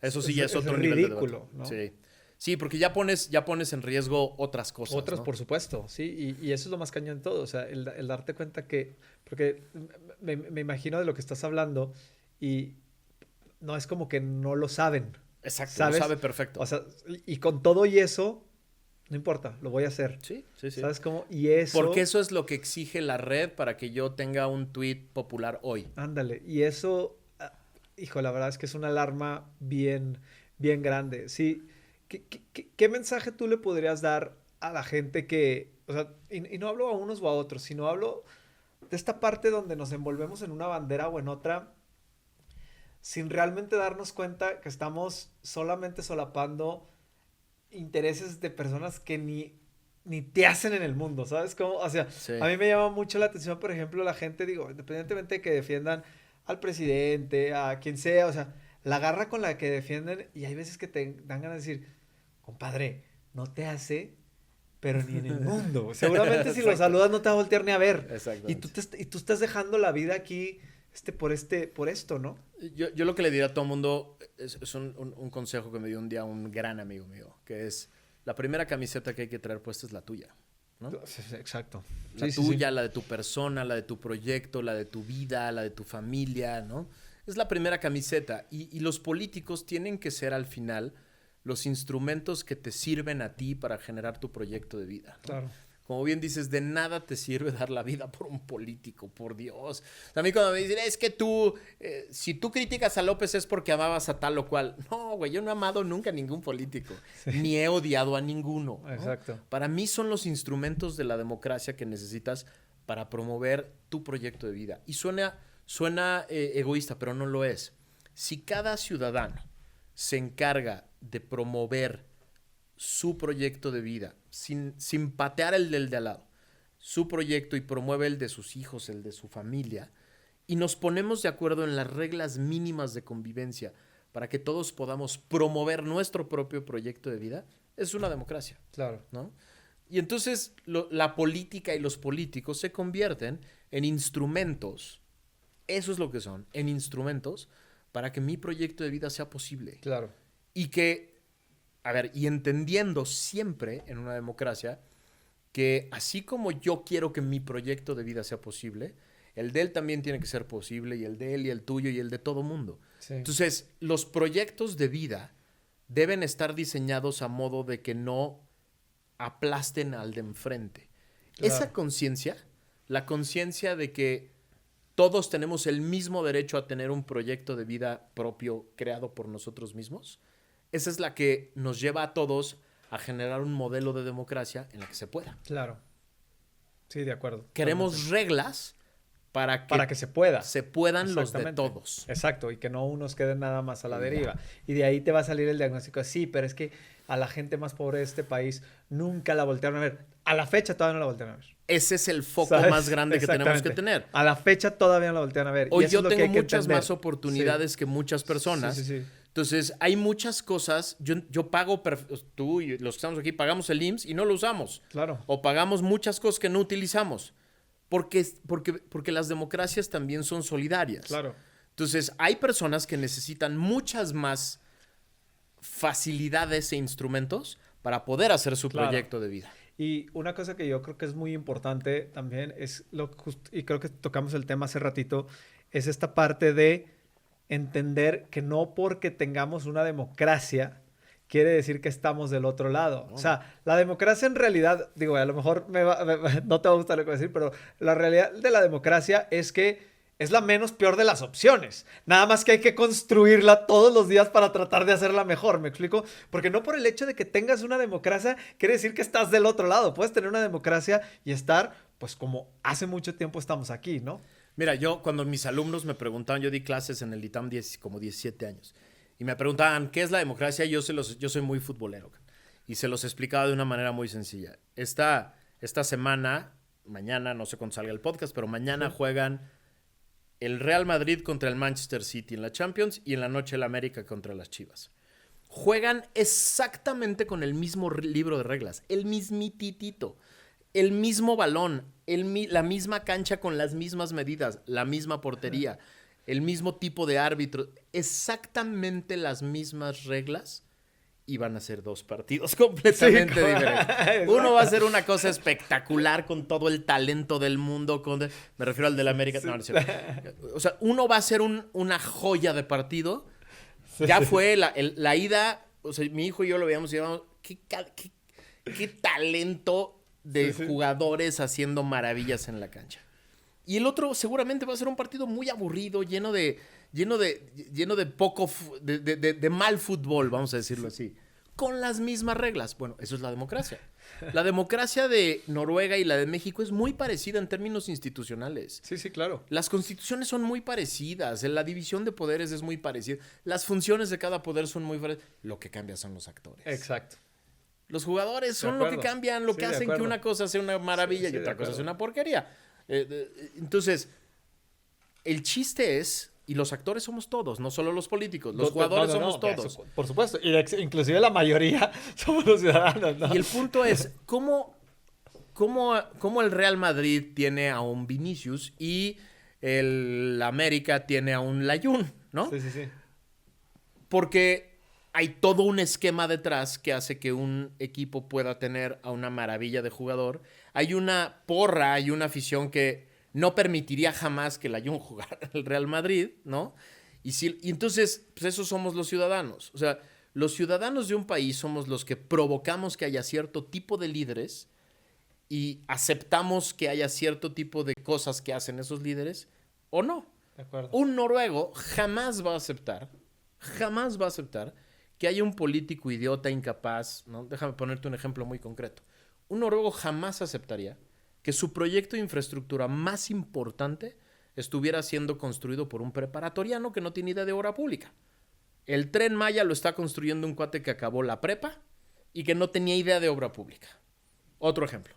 Eso sí ya es otro nivel ridículo, de debate, ¿no? Sí, porque ya pones en riesgo otras cosas, Otras, ¿no? Por supuesto, sí. Y eso es lo más cañón de todo. O sea, el darte cuenta que... Porque me imagino de lo que estás hablando y no es como que no lo saben. Exacto, ¿sabes? Lo sabe perfecto. O sea, y con todo y eso... No importa, lo voy a hacer. Sí. ¿Sabes cómo? Y eso... Porque eso es lo que exige la red para que yo tenga un tweet popular hoy. Ándale. Y eso, hijo, la verdad es que es una alarma bien, bien grande. Sí. ¿Qué mensaje tú le podrías dar a la gente que... O sea, y no hablo a unos o a otros, sino hablo de esta parte donde nos envolvemos en una bandera o en otra sin realmente darnos cuenta que estamos solamente solapando intereses de personas que ni te hacen en el mundo, ¿sabes cómo? O sea, a mí me llama mucho la atención, por ejemplo, la gente, digo, independientemente de que defiendan al presidente, a quien sea, o sea, la garra con la que defienden, y hay veces que te dan ganas de decir, compadre, no te hace, pero ni en el mundo. Seguramente si lo saludas no te va a voltear ni a ver. Y tú estás dejando la vida aquí por esto, ¿no? Yo lo que le diría a todo el mundo es un consejo que me dio un día un gran amigo mío, que es la primera camiseta que hay que traer puesta es la tuya, ¿no? Exacto. La tuya, la de tu persona, la de tu proyecto, la de tu vida, la de tu familia, ¿no? Es la primera camiseta y los políticos tienen que ser al final los instrumentos que te sirven a ti para generar tu proyecto de vida, ¿no? Claro. Como bien dices, de nada te sirve dar la vida por un político, por Dios. A mí cuando me dicen, es que tú, si tú criticas a López es porque amabas a tal o cual. No, güey, yo no he amado nunca a ningún político, ni he odiado a ninguno, ¿no? Exacto. Para mí son los instrumentos de la democracia que necesitas para promover tu proyecto de vida. Y suena egoísta, pero no lo es. Si cada ciudadano se encarga de promover su proyecto de vida, sin patear el del de al lado, su proyecto y promueve el de sus hijos, el de su familia, y nos ponemos de acuerdo en las reglas mínimas de convivencia para que todos podamos promover nuestro propio proyecto de vida, es una democracia. Claro. ¿No? Y entonces la política y los políticos se convierten en instrumentos, eso es lo que son, en instrumentos para que mi proyecto de vida sea posible. Claro. Y que y entendiendo siempre en una democracia que así como yo quiero que mi proyecto de vida sea posible, el de él también tiene que ser posible, y el de él y el tuyo y el de todo mundo. Sí. Entonces, los proyectos de vida deben estar diseñados a modo de que no aplasten al de enfrente. Claro. Esa conciencia, la conciencia de que todos tenemos el mismo derecho a tener un proyecto de vida propio creado por nosotros mismos, esa es la que nos lleva a todos a generar un modelo de democracia en la que se pueda. Claro. Sí, de acuerdo. Queremos totalmente reglas para que se pueda. Se puedan los de todos. Exacto, y que no unos queden nada más a la deriva. Y de ahí te va a salir el diagnóstico. Sí, pero es que a la gente más pobre de este país nunca la voltearon a ver. A la fecha todavía no la voltean a ver. Ese es el foco más grande que tenemos que tener. A la fecha todavía no la voltean a ver. Hoy yo tengo muchas más oportunidades que muchas personas. Sí. Entonces, hay muchas cosas. Yo pago, tú y los que estamos aquí, pagamos el IMSS y no lo usamos. Claro. O pagamos muchas cosas que no utilizamos. Porque las democracias también son solidarias. Claro. Entonces, hay personas que necesitan muchas más facilidades e instrumentos para poder hacer su proyecto de vida. Y una cosa que yo creo que es muy importante también es, y creo que tocamos el tema hace ratito, es esta parte de entender que no porque tengamos una democracia quiere decir que estamos del otro lado. O sea, la democracia en realidad, digo, a lo mejor no te va a gustar lo que voy a decir, pero la realidad de la democracia es que es la menos peor de las opciones. Nada más que hay que construirla todos los días para tratar de hacerla mejor, ¿me explico? Porque no por el hecho de que tengas una democracia quiere decir que estás del otro lado. Puedes tener una democracia y estar, pues como hace mucho tiempo estamos aquí, ¿no? Mira, yo cuando mis alumnos me preguntaban, yo di clases en el ITAM como 17 años, y me preguntaban, ¿qué es la democracia? Yo soy muy futbolero, y se los explicaba de una manera muy sencilla. Esta semana, mañana, no sé cuándo salga el podcast, pero mañana juegan el Real Madrid contra el Manchester City en la Champions y en la noche el América contra las Chivas. Juegan exactamente con el mismo libro de reglas, el mismititito, el mismo balón, la misma cancha con las mismas medidas, la misma portería, el mismo tipo de árbitro, exactamente las mismas reglas. Y van a ser 2 partidos completamente diferentes. Uno va a ser una cosa espectacular con todo el talento del mundo. Me refiero al del América. Sí. No, o sea, uno va a ser una joya de partido. Sí, ya fue la ida. O sea, mi hijo y yo lo veíamos y decíamos, qué talento de jugadores haciendo maravillas en la cancha. Y el otro seguramente va a ser un partido muy aburrido, lleno de mal fútbol, vamos a decirlo así, con las mismas reglas. Bueno, eso es la democracia. La democracia de Noruega y la de México es muy parecida en términos institucionales. Sí, claro. Las constituciones son muy parecidas, la división de poderes es muy parecida, las funciones de cada poder son muy parecidas. Lo que cambia son los actores. Exacto. Los jugadores son lo que cambian, lo que hacen que una cosa sea una maravilla y otra cosa sea una porquería. Entonces, el chiste es, y los actores somos todos, no solo los políticos, los jugadores somos todos. Eso, por supuesto, y inclusive la mayoría somos los ciudadanos, ¿no? Y el punto es, ¿cómo el Real Madrid tiene a un Vinicius y el América tiene a un Layún, ¿no? Sí. Porque hay todo un esquema detrás que hace que un equipo pueda tener a una maravilla de jugador. Hay una porra, hay una afición que no permitiría jamás que el Layún jugara el Real Madrid, ¿no? Y entonces, pues esos somos los ciudadanos. O sea, los ciudadanos de un país somos los que provocamos que haya cierto tipo de líderes y aceptamos que haya cierto tipo de cosas que hacen esos líderes o no. De acuerdo. Un noruego jamás va a aceptar que haya un político idiota, incapaz, ¿no? Déjame ponerte un ejemplo muy concreto. Un noruego jamás aceptaría que su proyecto de infraestructura más importante estuviera siendo construido por un preparatoriano que no tiene idea de obra pública. El Tren Maya lo está construyendo un cuate que acabó la prepa y que no tenía idea de obra pública. Otro ejemplo.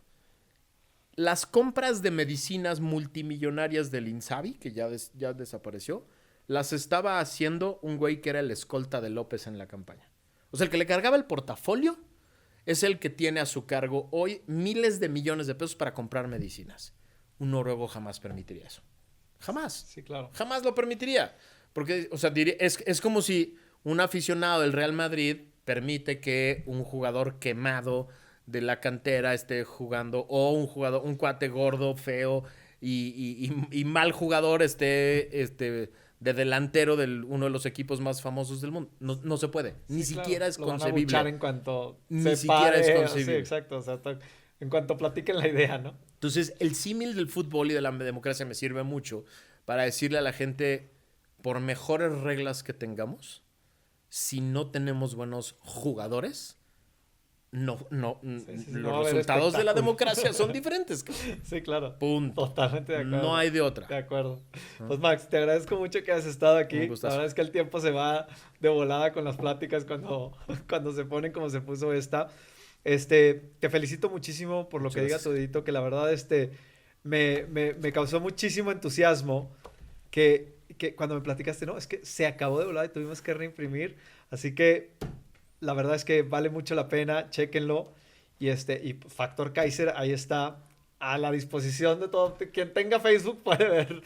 Las compras de medicinas multimillonarias del Insabi, que ya desapareció, las estaba haciendo un güey que era el escolta de López en la campaña. O sea, el que le cargaba el portafolio es el que tiene a su cargo hoy miles de millones de pesos para comprar medicinas. Un noruego jamás permitiría eso. Jamás. Sí, claro. Jamás lo permitiría. Porque, o sea, es como si un aficionado del Real Madrid permite que un jugador quemado de la cantera esté jugando, o un cuate gordo, feo y mal jugador esté de delantero de uno de los equipos más famosos del mundo. No se puede. Ni siquiera es concebible. Lo van a buchar en cuanto Ni siquiera es concebible. Sí, exacto. O sea, en cuanto platiquen la idea, ¿no? Entonces, el símil del fútbol y de la democracia me sirve mucho para decirle a la gente, por mejores reglas que tengamos, si no tenemos buenos jugadores, los resultados de la democracia son diferentes. Sí, claro. Punto. Totalmente de acuerdo. No hay de otra. De acuerdo. Pues Max, te agradezco mucho que hayas estado aquí. La verdad es que el tiempo se va de volada con las pláticas cuando se ponen como se puso esta. Te felicito muchísimo por lo que diga tu dedito, que la verdad me causó muchísimo entusiasmo que cuando me platicaste, no, es que se acabó de volada y tuvimos que reimprimir. Así que la verdad es que vale mucho la pena, chéquenlo. Y Factor Kaiser, ahí está a la disposición de todo. Quien tenga Facebook puede ver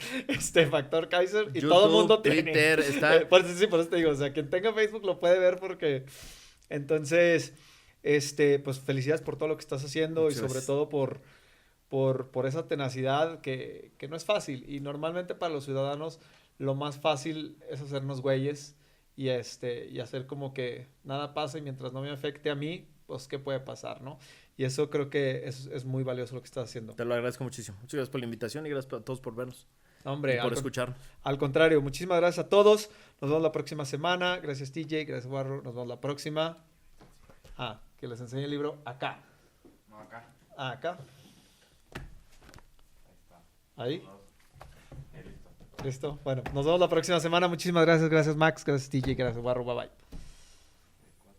Factor Kaiser y YouTube, todo el mundo Twitter, tiene. está... Por eso te digo, o sea, quien tenga Facebook lo puede ver porque... Entonces, pues felicidades por todo lo que estás haciendo. Muchas y sobre gracias. Todo por esa tenacidad que no es fácil. Y normalmente para los ciudadanos lo más fácil es hacernos güeyes y hacer como que nada pasa y mientras no me afecte a mí, pues qué puede pasar, ¿no? Y eso creo que es muy valioso lo que estás haciendo. Te lo agradezco muchísimo. Muchas gracias por la invitación y gracias a todos por vernos. Hombre, y por escucharnos. Al contrario, muchísimas gracias a todos. Nos vemos la próxima semana. Gracias TJ, gracias Barro. Nos vemos la próxima. Que les enseñe el libro acá. No, acá. Acá. Ahí. Listo. Bueno, nos vemos la próxima semana. Muchísimas gracias. Gracias Max, gracias TJ, gracias Barro. Bye bye.